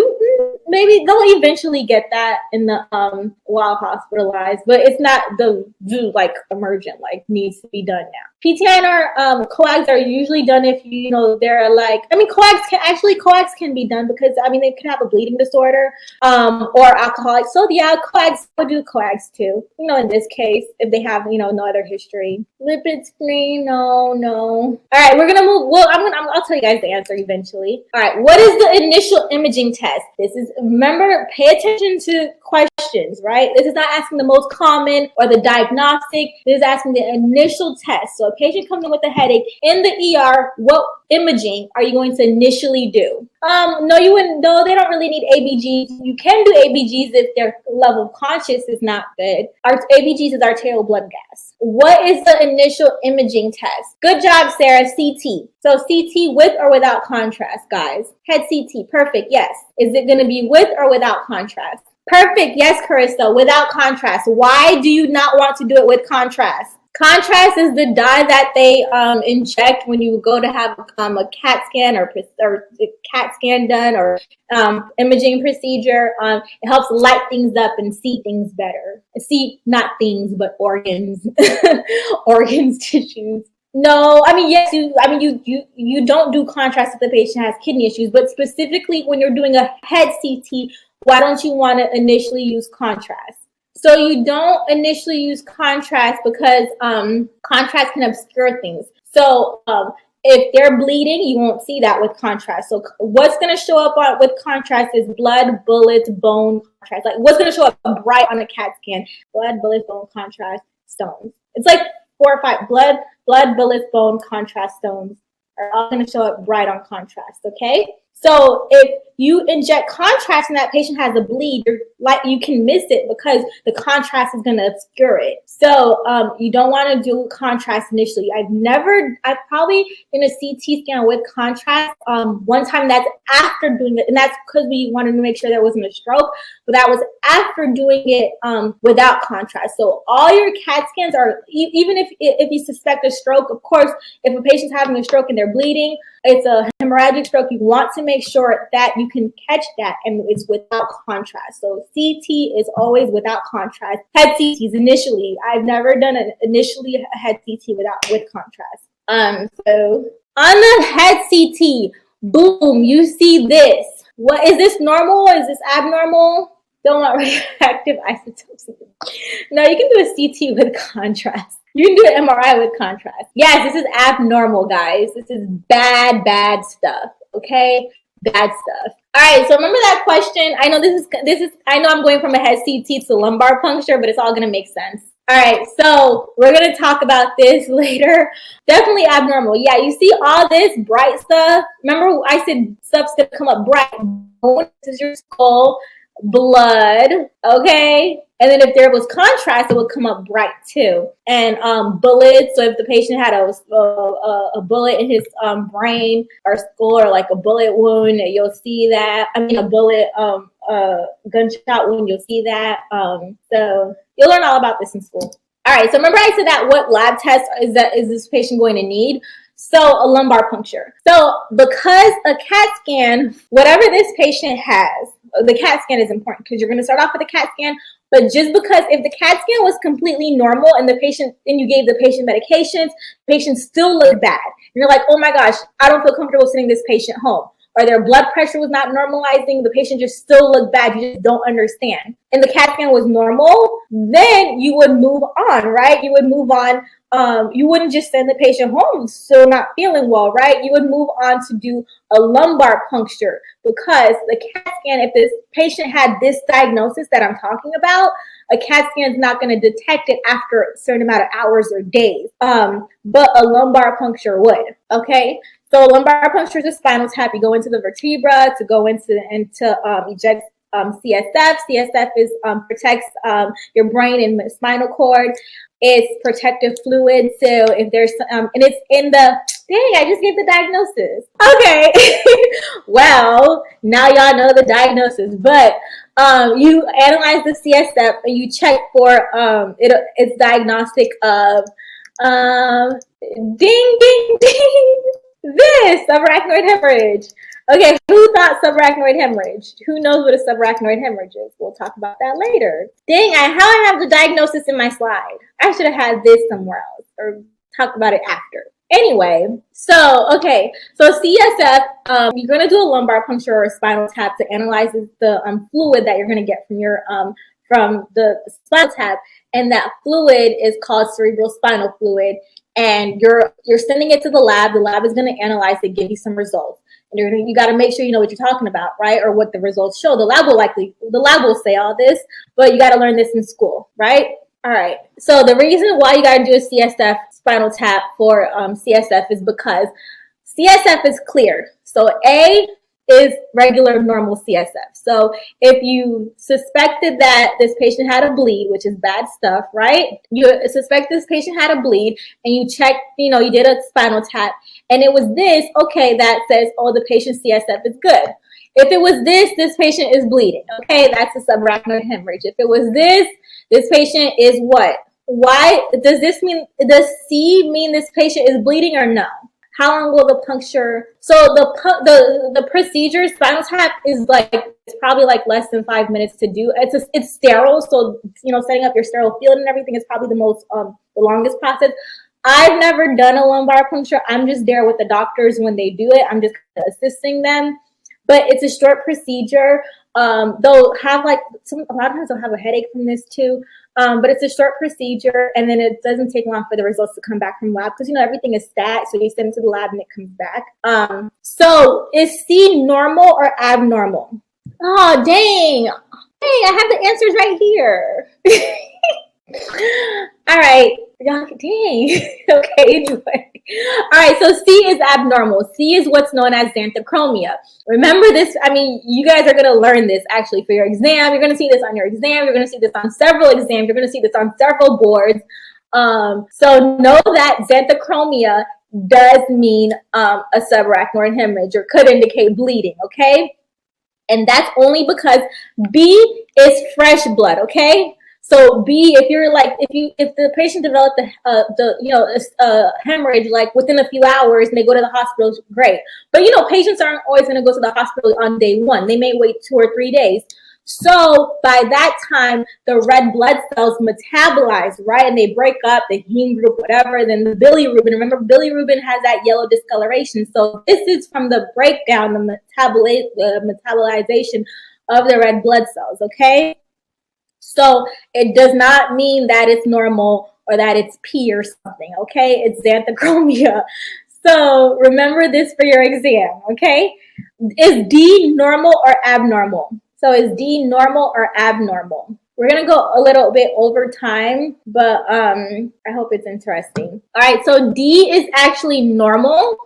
maybe they'll eventually get that in the while hospitalized, but it's not the like emergent, like needs to be done now. PTINR coags are usually done if they're like, coags can be done because they can have a bleeding disorder or alcoholic. So yeah, coags would do coags too. In this case, if they have no other history. Lipid screen, no. All right, we're gonna move. Well, I'll tell you guys the answer eventually. All right, what is the initial imaging test? Remember, pay attention to questions, right? This is not asking the most common or the diagnostic. This is asking the initial test. So a patient comes in with a headache in the ER, what imaging are you going to initially do? No, you wouldn't. No, they don't really need ABGs. You can do ABGs if their level of conscious is not good. Our ABGs is arterial blood gas. What is the initial imaging test? Good job, Sarah. CT. So CT with or without contrast, guys. Head CT. Perfect. Yes. Is it going to be with or without contrast? Perfect. Yes, Carissa. Without contrast. Why do you not want to do it with contrast? Contrast is the dye that they inject when you go to have a CAT scan or CAT scan done or imaging procedure. It helps light things up and see things better. See not things but organs, organs, tissues. No, yes, you don't do contrast if the patient has kidney issues, but specifically when you're doing a head CT, why don't you want to initially use contrast? So you don't initially use contrast because contrast can obscure things. So if they're bleeding, you won't see that with contrast. So what's going to show up with contrast is blood, bullets, bone, contrast. Like what's going to show up bright on a CAT scan? Blood, bullets, bone, contrast, stones. It's like 4 or 5. Blood, bullets, bone, contrast, stones are all going to show up bright on contrast, okay? So if you inject contrast and that patient has a bleed, you can miss it because the contrast is going to obscure it. So you don't want to do contrast initially. I've probably in a CT scan with contrast one time. That's after doing it, and that's because we wanted to make sure there wasn't a stroke, but that was after doing it without contrast. So all your CAT scans are, even if you suspect a stroke, of course, if a patient's having a stroke and they're bleeding, it's a hemorrhagic stroke, you want to make sure that you can catch that and it's without contrast. So CT is always without contrast. Head CTs initially. I've never done initially a head CT with contrast. So on the head CT, boom, you see this. What is this normal? Is this abnormal? Don't want radioactive isotopes. No, you can do a CT with contrast. You can do an MRI with contrast. Yes, this is abnormal, guys. This is bad stuff. Okay, bad stuff. All right. So remember that question. I know this is. I know I'm going from a head CT to lumbar puncture, but it's all gonna make sense. All right. So we're gonna talk about this later. Definitely abnormal. Yeah, you see all this bright stuff. Remember, I said stuff's gonna come up bright. This is your skull. Blood, okay, and then if there was contrast, it would come up bright too. And bullets. So if the patient had a bullet in his brain or skull, or like a bullet wound, you'll see that. A bullet gunshot wound, you'll see that. So you'll learn all about this in school. All right. So remember, I said that what lab test is this patient going to need? So a lumbar puncture. So because a CAT scan, whatever this patient has, the CAT scan is important because you're going to start off with a CAT scan. But just because if the CAT scan was completely normal and you gave the patient medications, the patient still looked bad. And you're like, oh my gosh, I don't feel comfortable sending this patient home. Or their blood pressure was not normalizing, the patient just still looked bad. You just don't understand. And the CAT scan was normal, then you would move on, right? You would move on. You wouldn't just send the patient home still not feeling well, right? You would move on to do a lumbar puncture because the CAT scan, if this patient had this diagnosis that I'm talking about, A CAT scan is not going to detect it after a certain amount of hours or days. But a lumbar puncture would. Okay. So lumbar puncture is a spinal tap. You go into the vertebra to go into eject CSF. CSF is protects your brain and spinal cord. It's protective fluid. So if there's and it's in the I just gave the diagnosis. Okay. Well, now y'all know the diagnosis, but you analyze the CSF and you check for it's diagnostic of ding ding ding this subarachnoid hemorrhage. Okay, who thought subarachnoid hemorrhage? Who knows what a subarachnoid hemorrhage is? We'll talk about that later. Dang, how I have the diagnosis in my slide. I should have had this somewhere else or talk about it after. Anyway, so CSF, you're going to do a lumbar puncture or a spinal tap to analyze the fluid that you're going to get from the spinal tap, and that fluid is called cerebrospinal fluid, and you're sending it to the lab. The lab is going to analyze it, give you some results. And you got to make sure you know what you're talking about, right? Or what the results show. The lab will say all this, but you got to learn this in school, right? All right. So the reason why you got to do a CSF spinal tap for CSF is because CSF is clear. So A is regular normal CSF. So if you suspected that this patient had a bleed, which is bad stuff, right? You suspect this patient had a bleed and you checked, you did a spinal tap and it was this, okay, that says, oh, the patient's CSF is good. If it was this patient is bleeding. Okay, that's a subarachnoid hemorrhage. If it was this patient is what? Why does this mean? Does C mean this patient is bleeding or no? How long will the puncture? So the procedure, spinal tap, is it's probably less than 5 minutes to do. It's sterile, so setting up your sterile field and everything is probably the longest process. I've never done a lumbar puncture. I'm just there with the doctors when they do it. I'm just assisting them. But it's a short procedure. They'll have a lot of times they'll have a headache from this too. But it's a short procedure, and then it doesn't take long for the results to come back from lab because everything is stat, so you send it to the lab and it comes back. So is C normal or abnormal? Oh dang! Hey, I have the answers right here. All right. Dang. Okay, anyway. All right, so C is abnormal. C is what's known as xanthochromia. Remember this, you guys are going to learn this actually for your exam. You're going to see this on your exam. You're going to see this on several exams. You're going to see this on several boards. So know that xanthochromia does mean a subarachnoid hemorrhage or could indicate bleeding, okay? And that's only because B is fresh blood, okay? So B, if the patient developed a hemorrhage within a few hours and they go to the hospital, great. But patients aren't always going to go to the hospital on day one. They may wait 2 or 3 days. So by that time, the red blood cells metabolize, right? And they break up the heme group, whatever. Then the bilirubin. Remember, bilirubin has that yellow discoloration. So this is from the breakdown, the metabolization of the red blood cells, okay? So it does not mean that it's normal or that it's P or something, okay? It's xanthochromia. So remember this for your exam, okay? Is D normal or abnormal? So is D normal or abnormal? We're going to go a little bit over time, but I hope it's interesting. All right, so D is actually normal.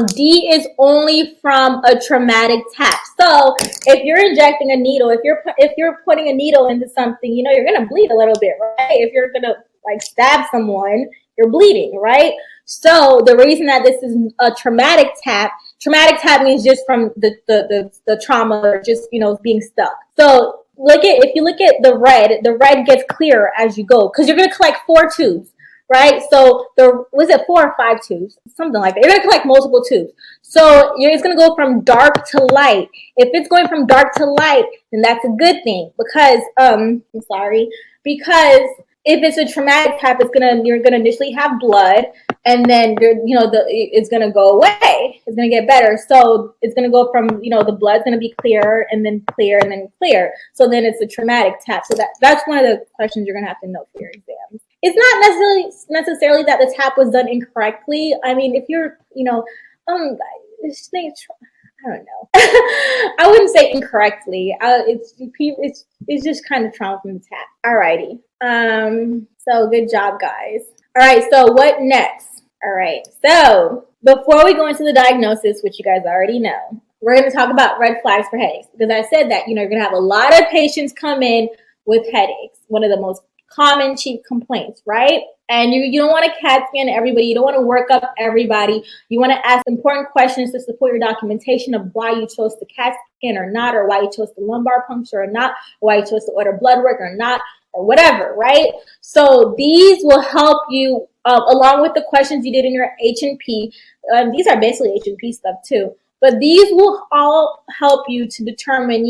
D is only from a traumatic tap. So if you're injecting a needle, if you're putting a needle into something, you're going to bleed a little bit, right? If you're going to stab someone, you're bleeding, right? So the reason that this is a traumatic tap means just from the trauma or just, being stuck. So if you look at the red gets clearer as you go because you're going to collect 4 tubes, right? So was it 4 or 5 tubes? Something like that. You're going to collect multiple tubes. So it's going to go from dark to light. If it's going from dark to light, then that's a good thing because, because if it's a traumatic tap, you're gonna initially have blood, and then it's gonna go away. It's gonna get better. So it's gonna go from the blood's gonna be clear, and then clear, and then clear. So then it's a traumatic tap. So that's one of the questions you're gonna have to know for your exam. It's not necessarily that the tap was done incorrectly. If you're I don't know. I wouldn't say incorrectly. It's just kind of trauma from the tap. Alrighty. So good job, guys. All right. So what next? All right. So before we go into the diagnosis, which you guys already know, we're going to talk about red flags for headaches, because I said that, you're going to have a lot of patients come in with headaches. One of the most common chief complaints, right? And you don't want to CAT scan everybody. You don't want to work up everybody. You want to ask important questions to support your documentation of why you chose to CAT scan or not, or why you chose the lumbar puncture or not, or why you chose to order blood work or not, or whatever, right? So these will help you, along with the questions you did in your H&P. These are basically H&P stuff too. But these will all help you to determine,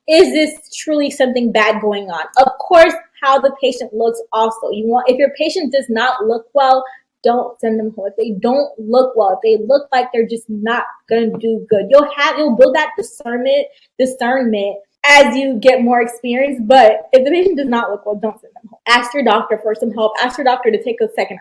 is this truly something bad going on? Of course, how the patient looks also. If your patient does not look well, don't send them home. If they don't look well, if they look like they're just not gonna do good, you'll build that discernment as you get more experience. But if the patient does not look well, don't send them home. Ask your doctor for some help. Ask your doctor to take a second.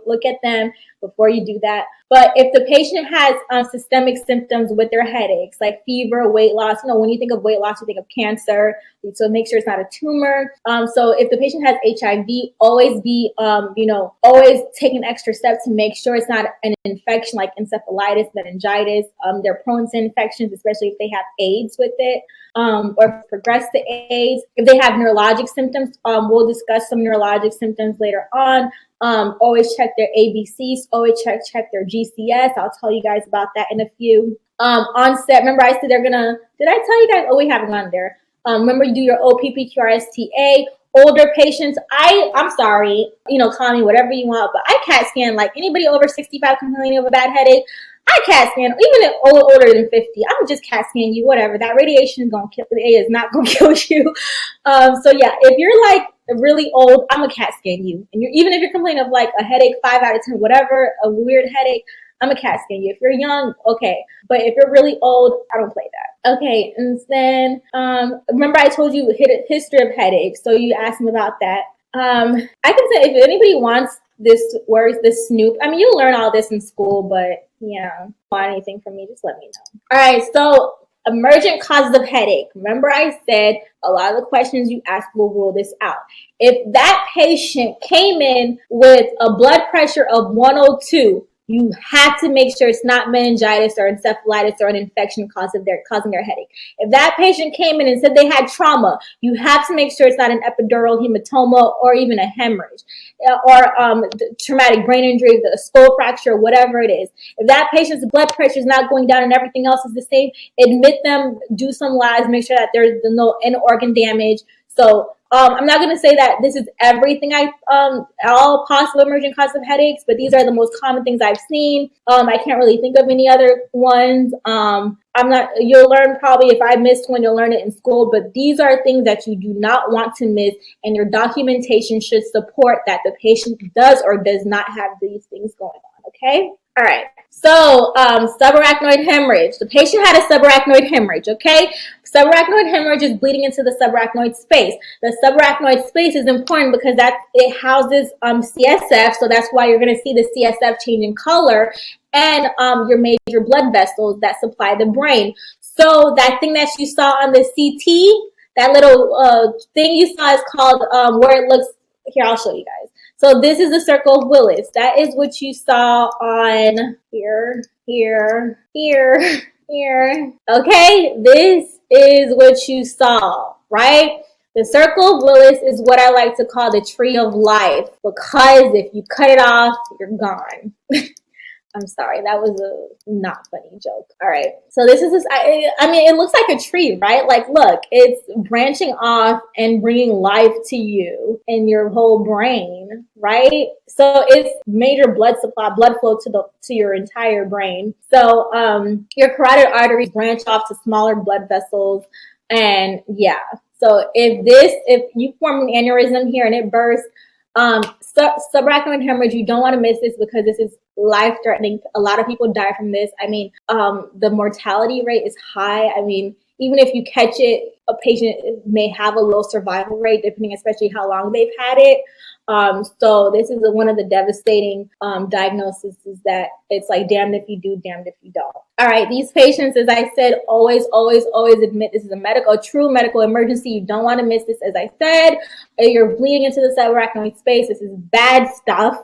Look at them before you do that. But if the patient has systemic symptoms with their headaches, like fever, weight loss, when you think of weight loss, you think of cancer. So make sure it's not a tumor. So if the patient has HIV, always be, always take an extra step to make sure it's not an infection like encephalitis, meningitis. They're prone to infections, especially if they have AIDS with it. Or progress to AIDS. If they have neurologic symptoms, we'll discuss some neurologic symptoms later on. Always check their ABCs, always check their GCS. I'll tell you guys about that in a few. Onset, remember I said did I tell you guys? Oh, we haven't gone there. Remember, you do your OPPQRSTA. Older patients, I'm sorry, call me whatever you want, but I CAT scan like anybody over 65 complaining of a bad headache. I CAT scan, even if older than 50, I'm just CAT scan you, whatever. That radiation is not going to kill you. So yeah, if you're like really old, I'm a CAT scan you. And even if you're complaining of like a headache, 5 out of 10, whatever, a weird headache, I'm a CAT scan you. If you're young, okay. But if you're really old, I don't play that. Okay, and then remember I told you history of headaches, so you asked me about that. I can say if anybody wants this Snoop, I mean, you'll learn all this in school, but want anything from me, just let me know. All right, so emergent causes of headache. Remember I said a lot of the questions you ask will rule this out. If that patient came in with a blood pressure of 102, you have to make sure it's not meningitis or encephalitis or an infection causing their headache. If that patient came in and said they had trauma, you have to make sure it's not an epidural hematoma or even a hemorrhage or traumatic brain injury, the skull fracture, whatever it is. If that patient's blood pressure is not going down and everything else is the same, admit them, do some labs, make sure that there's no end organ damage. So I'm not going to say that this is everything all possible emergent causes of headaches, but these are the most common things I've seen. I can't really think of any other ones. You'll learn probably, if I missed one, you'll learn it in school, but these are things that you do not want to miss, and your documentation should support that the patient does or does not have these things going on, okay? All right, so subarachnoid hemorrhage. The patient had a subarachnoid hemorrhage, okay? Subarachnoid hemorrhage is bleeding into the subarachnoid space. The subarachnoid space is important because it houses CSF, so that's why you're going to see the CSF change in color, and your major blood vessels that supply the brain. So that thing that you saw on the CT, that little thing you saw is called, where it looks, here, I'll show you guys. So this is the circle of Willis. That is what you saw on here. Okay, this is what you saw, right? The circle of Willis is what I like to call the tree of life, because if you cut it off, you're gone. I'm sorry, that was a not funny joke. All right, so this is I mean, it looks like a tree, right? Like, look, it's branching off and bringing life to you in your whole brain, right? So it's major blood flow to your entire brain. So your carotid arteries branch off to smaller blood vessels, and yeah. So if you form an aneurysm here and it bursts, subarachnoid hemorrhage, you don't want to miss this because this is life-threatening. A lot of people die from this. I mean, the mortality rate is high. I mean, even if you catch it, a patient may have a low survival rate, depending especially how long they've had it. So this is one of the devastating diagnoses, is that it's like damned if you do, damned if you don't. All right, these patients, as I said, always admit this is a true medical emergency. You don't want to miss this. As I said, you're bleeding into the subarachnoid space. This is bad stuff.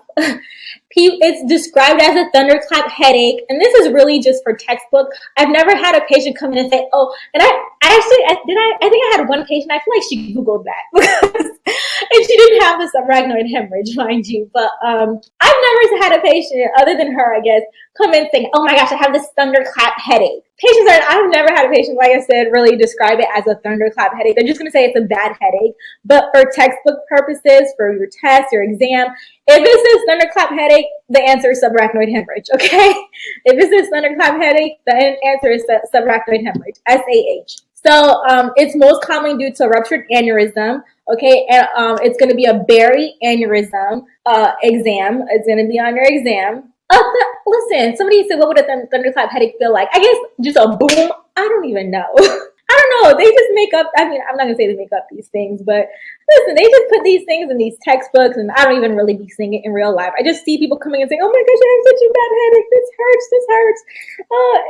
It's described as a thunderclap headache, and this is really just for textbook. I've never had a patient come in and say, "Oh," and I think I had one patient. I feel like she Googled that, and she didn't have the subarachnoid hemorrhage, mind you. But I've never had a patient, other than her, I guess, come in saying, "Oh my gosh, I have this thunderclap headache." I've never had a patient, like I said, really describe it as a thunderclap headache. They're just going to say it's a bad headache. But for textbook purposes, for your test, your exam, if it says thunderclap headache, the answer is subarachnoid hemorrhage, okay? If it says thunderclap headache, the answer is subarachnoid hemorrhage, SAH. So it's most commonly due to a ruptured aneurysm, okay? And it's going to be a Berry aneurysm exam. It's going to be on your exam. Listen, somebody said, what would a thunderclap headache feel like? I guess just a boom. I don't even know. I don't know. They just make up. I mean, I'm not going to say they make up these things, but listen, they just put these things in these textbooks, and I don't even really be seeing it in real life. I just see people coming and saying, oh my gosh, I have such a bad headache. This hurts.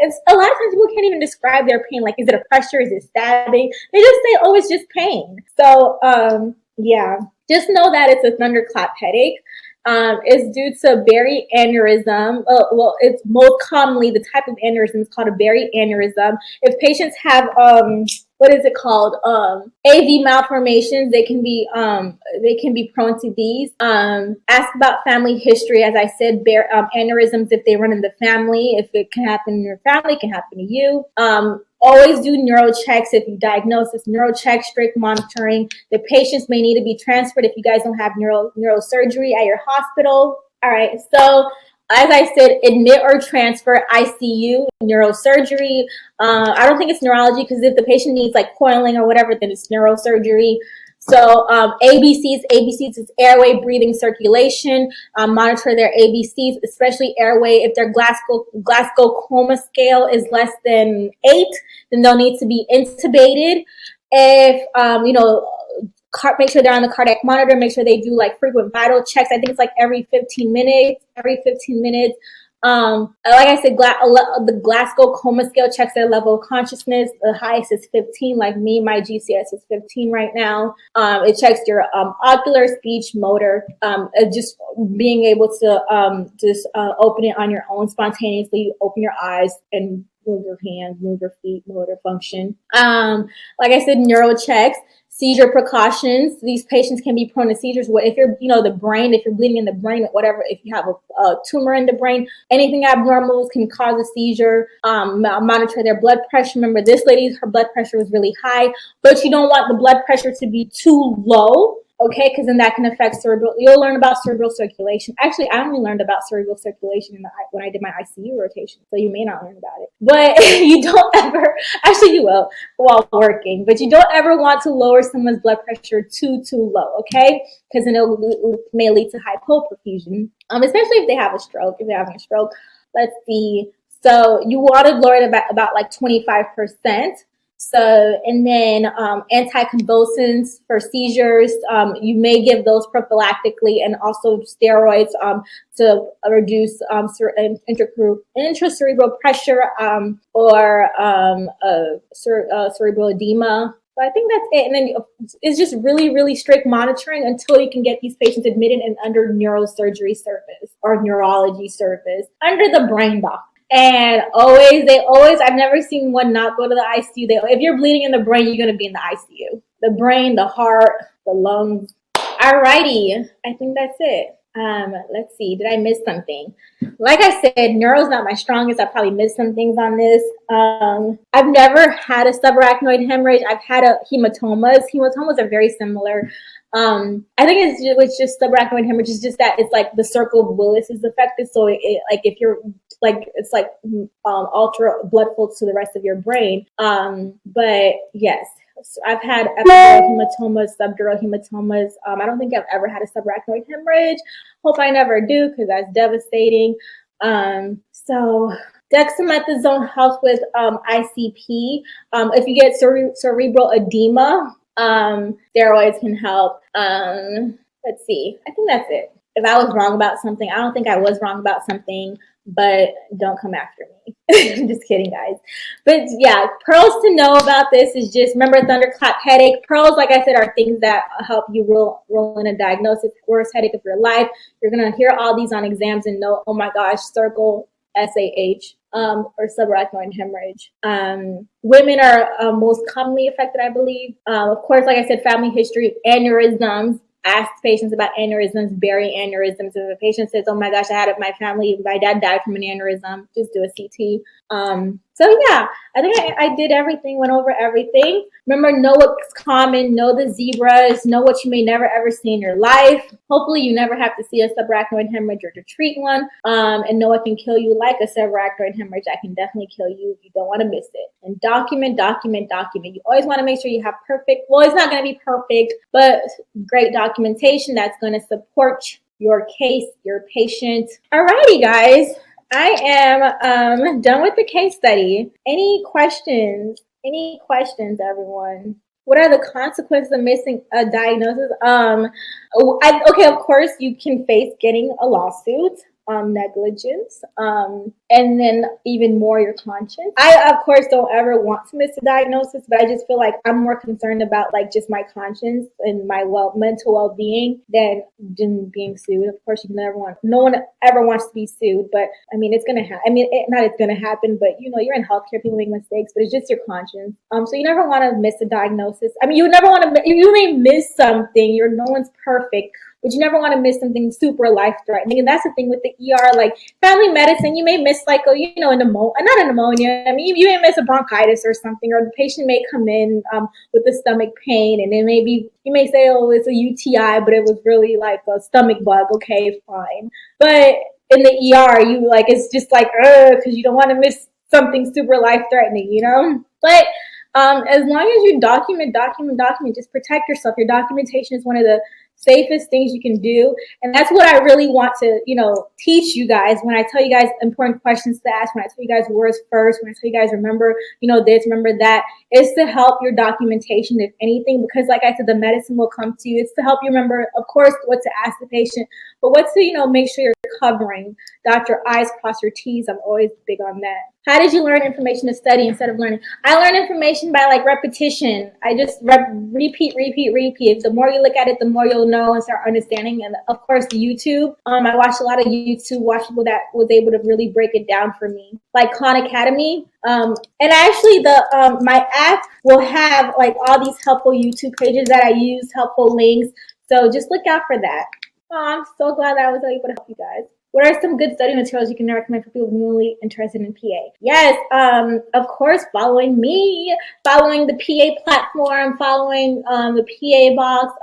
It's a lot of times people can't even describe their pain. Like, is it a pressure? Is it stabbing? They just say, oh, it's just pain. So, yeah, just know that it's a thunderclap headache. Is due to Berry aneurysm. Well, it's most commonly the type of aneurysm is called a Berry aneurysm. If patients have what is it called? AV malformations, they can be prone to these. Ask about family history. As I said, aneurysms, if they run in the family, if it can happen in your family, it can happen to you. Always do neuro checks if you diagnose this. Neuro check, strict monitoring. The patients may need to be transferred if you guys don't have neurosurgery at your hospital. All right, so as I said, admit or transfer ICU, neurosurgery. I don't think it's neurology, because if the patient needs like coiling or whatever, then it's neurosurgery. So ABCs is airway, breathing, circulation. Monitor their ABCs, especially airway. If their Glasgow Coma scale is less than 8, then they'll need to be intubated. If make sure they're on the cardiac monitor. Make sure they do like frequent vital checks. I think it's like every 15 minutes. Like I said, the Glasgow Coma scale checks their level of consciousness. The highest is 15. Like me, my GCS is 15 right now. It checks your ocular, speech, motor. Just being able to just open it on your own spontaneously. Open your eyes and move your hands, move your feet, motor function. Like I said, neuro checks. Seizure precautions. These patients can be prone to seizures. If you're, the brain, if you're bleeding in the brain, whatever, if you have a tumor in the brain, anything abnormal can cause a seizure. Monitor their blood pressure. Remember, this lady, her blood pressure was really high, but you don't want the blood pressure to be too low. Okay, because then that can affect cerebral. You'll learn about cerebral circulation. Actually, I only learned about cerebral circulation when I did my ICU rotation, so you may not learn about it. But you don't ever, actually you will while working, but you don't ever want to lower someone's blood pressure too low, okay? Because then it may lead to hypoperfusion, especially if they have a stroke. If they're having a stroke, let's see. So you want to lower it about like 25%. So, and then anticonvulsants for seizures, you may give those prophylactically, and also steroids to reduce intracerebral pressure or cerebral edema. So I think that's it. And then it's just really strict monitoring until you can get these patients admitted and under neurosurgery service or neurology service under the brain doctor. And I've never seen one not go to the ICU. If you're bleeding in the brain, you're going to be in the ICU. The brain, the heart, the lungs. Alrighty. I think that's it. Let's see. Did I miss something? Like I said, neuro's not my strongest. I probably missed some things on this. I've never had a subarachnoid hemorrhage. I've had hematomas. Hematomas are very similar. I think it's just subarachnoid hemorrhage. It's just that it's like the circle of Willis is affected. So if you're like, it's like alter blood flow to the rest of your brain. But yes, so I've had epidural hematomas, subdural hematomas. I don't think I've ever had a subarachnoid hemorrhage. Hope I never do, because that's devastating. So dexamethasone helps with ICP. If you get cerebral edema, steroids can help. Let's see. I think that's it. If I was wrong about something, I don't think I was wrong about something, but don't come after me. I'm just kidding, guys. But yeah, pearls to know about this is just remember thunderclap headache. Pearls, like I said, are things that help you roll in a diagnosis. Worst headache of your life. You're gonna hear all these on exams and know, oh my gosh, circle SAH. Or subarachnoid hemorrhage. Women are most commonly affected, I believe. Of course, like I said, family history, aneurysms. Ask patients about aneurysms, bury aneurysms. If a patient says, "Oh my gosh, I had it in my family. My dad died from an aneurysm," just do a CT. So yeah, I think I did everything, went over everything. Remember, know what's common, know the zebras, know what you may never ever see in your life. Hopefully you never have to see a subarachnoid hemorrhage or to treat one. And know it can kill you like a subarachnoid hemorrhage. That can definitely kill you. You don't want to miss it. And document. You always want to make sure you have perfect, well, it's not going to be perfect, but great documentation that's going to support your case, your patient. Alrighty, guys. I am done with the case study. Any questions? Any questions, everyone? What are the consequences of missing a diagnosis? Okay, of course, you can face getting a lawsuit. Negligence, and then even more your conscience. I, of course, don't ever want to miss a diagnosis, but I just feel like I'm more concerned about like just my conscience and my mental well-being than being sued. Of course, you never want, no one ever wants to be sued, but I mean, it's gonna happen. I mean, not it's gonna happen, but you know, you're in healthcare, people make mistakes, but it's just your conscience. So you never want to miss a diagnosis. I mean, you never want to. You may miss something. No one's perfect. But you never want to miss something super life-threatening. And that's the thing with the ER, like family medicine, you may miss like, a not a pneumonia. I mean, you may miss a bronchitis or something, or the patient may come in with a stomach pain, and it may be, you may say, oh, it's a UTI, but it was really like a stomach bug. Okay, fine. But in the ER, you like, it's just like, because you don't want to miss something super life-threatening, you know? But as long as you document, just protect yourself. Your documentation is one of the safest things you can do. And that's what I really want to, teach you guys when I tell you guys important questions to ask, when I tell you guys words first, when I tell you guys remember, this, remember that, is to help your documentation, if anything, because like I said, the medicine will come to you. It's to help you remember, of course, what to ask the patient, but what to, make sure you're covering, dot your I's, cross your T's. I'm always big on that. How did you learn information to study instead of learning? I learned information by like repetition. I just repeat. The more you look at it, the more you'll know and start understanding. And of course, YouTube. I watched a lot of YouTube, watched people that was able to really break it down for me, like Khan Academy. And actually, my app will have like all these helpful YouTube pages that I use, helpful links. So just look out for that. Oh, I'm so glad that I was able to help you guys. What are some good study materials you can recommend for people newly interested in PA? Yes, of course, following me, following the PA platform, following the PA box.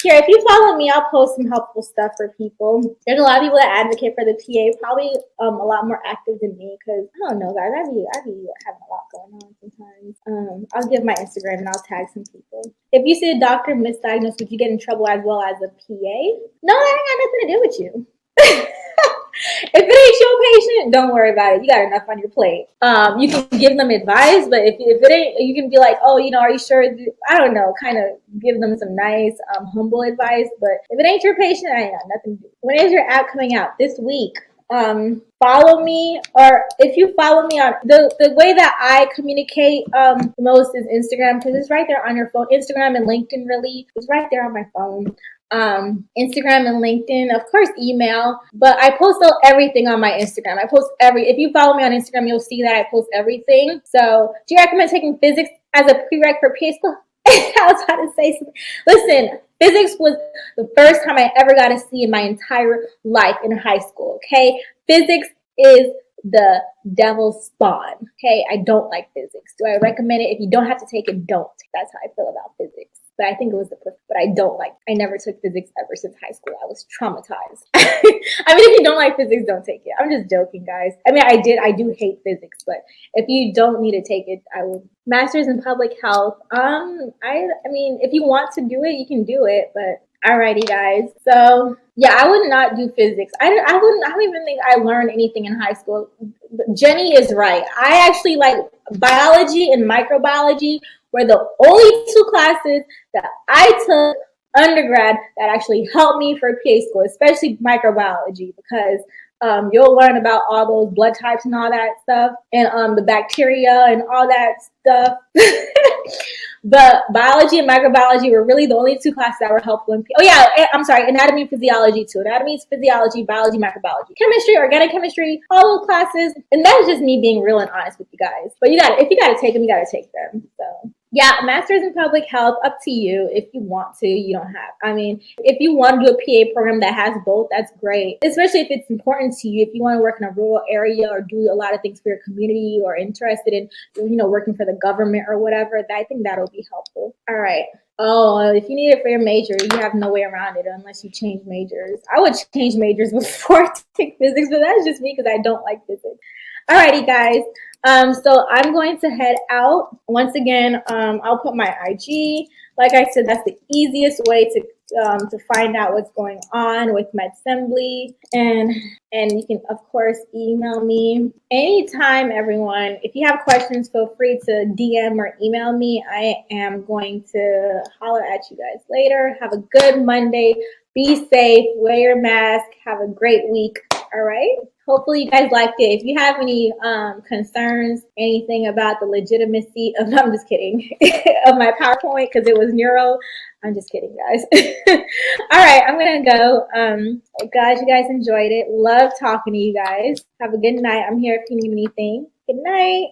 Here, if you follow me, I'll post some helpful stuff for people. There's a lot of people that advocate for the PA, probably a lot more active than me, because I don't know, guys, I be having a lot going on sometimes. I'll give my Instagram and I'll tag some people. If you see a doctor misdiagnosed, would you get in trouble as well as a PA? No, that ain't got nothing to do with you. If it ain't your patient, don't worry about it. You got enough on your plate. You can give them advice, but if it ain't, you can be like, oh, are you sure? I don't know, kind of give them some nice, humble advice. But if it ain't your patient, I ain't got nothing to do. When is your app coming out? This week. Follow me, or if you follow me on the way that I communicate the most is Instagram, because it's right there on your phone. Instagram and LinkedIn, really, it's right there on my phone. Instagram and LinkedIn, of course, email, but I post everything on my Instagram. If you follow me on Instagram, you'll see that I post everything. So do you recommend taking physics as a prereq for PA school? I was about to say something. Listen, physics was the first time I ever got to see in my entire life in high school. Okay. Physics is the devil's spawn. Okay. I don't like physics. Do I recommend it? If you don't have to take it, don't. That's how I feel about physics. But I think it was but I don't like. I never took physics ever since high school. I was traumatized. I mean, if you don't like physics, don't take it. I'm just joking, guys. I mean, I do hate physics, but if you don't need to take it, I would. Master's in public health. I mean, if you want to do it, you can do it, but alrighty, guys. So yeah, I would not do physics. I don't even think I learned anything in high school. Jenny is right. I actually like biology and microbiology were the only two classes that I took undergrad that actually helped me for PA school, especially microbiology, because you'll learn about all those blood types and all that stuff, and the bacteria and all that stuff. But biology and microbiology were really the only two classes that were helpful in. Oh yeah, I'm sorry, anatomy and physiology too. Anatomy, physiology, biology, microbiology, chemistry, organic chemistry, all those classes. And that's just me being real and honest with you guys. But if you gotta take them, you gotta take them. So yeah, master's in public health, up to you. If you want to, you don't have. I mean, if you want to do a PA program that has both, that's great. Especially if it's important to you. If you want to work in a rural area or do a lot of things for your community or interested in, working for the government or whatever, I think that'll be helpful. All right. Oh, if you need it for your major, you have no way around it unless you change majors. I would change majors before I take physics, but that's just me because I don't like physics. Alrighty, guys. So I'm going to head out. Once again, I'll put my IG. Like I said, that's the easiest way to find out what's going on with MedSembly. And you can, of course, email me anytime, everyone. If you have questions, feel free to DM or email me. I am going to holler at you guys later. Have a good Monday. Be safe. Wear your mask. Have a great week. All right. Hopefully you guys liked it. If you have any concerns, anything about the legitimacy of, I'm just kidding, of my PowerPoint because it was neuro. I'm just kidding, guys. All right, I'm going to go. Guys, you guys enjoyed it. Love talking to you guys. Have a good night. I'm here if you need anything. Good night.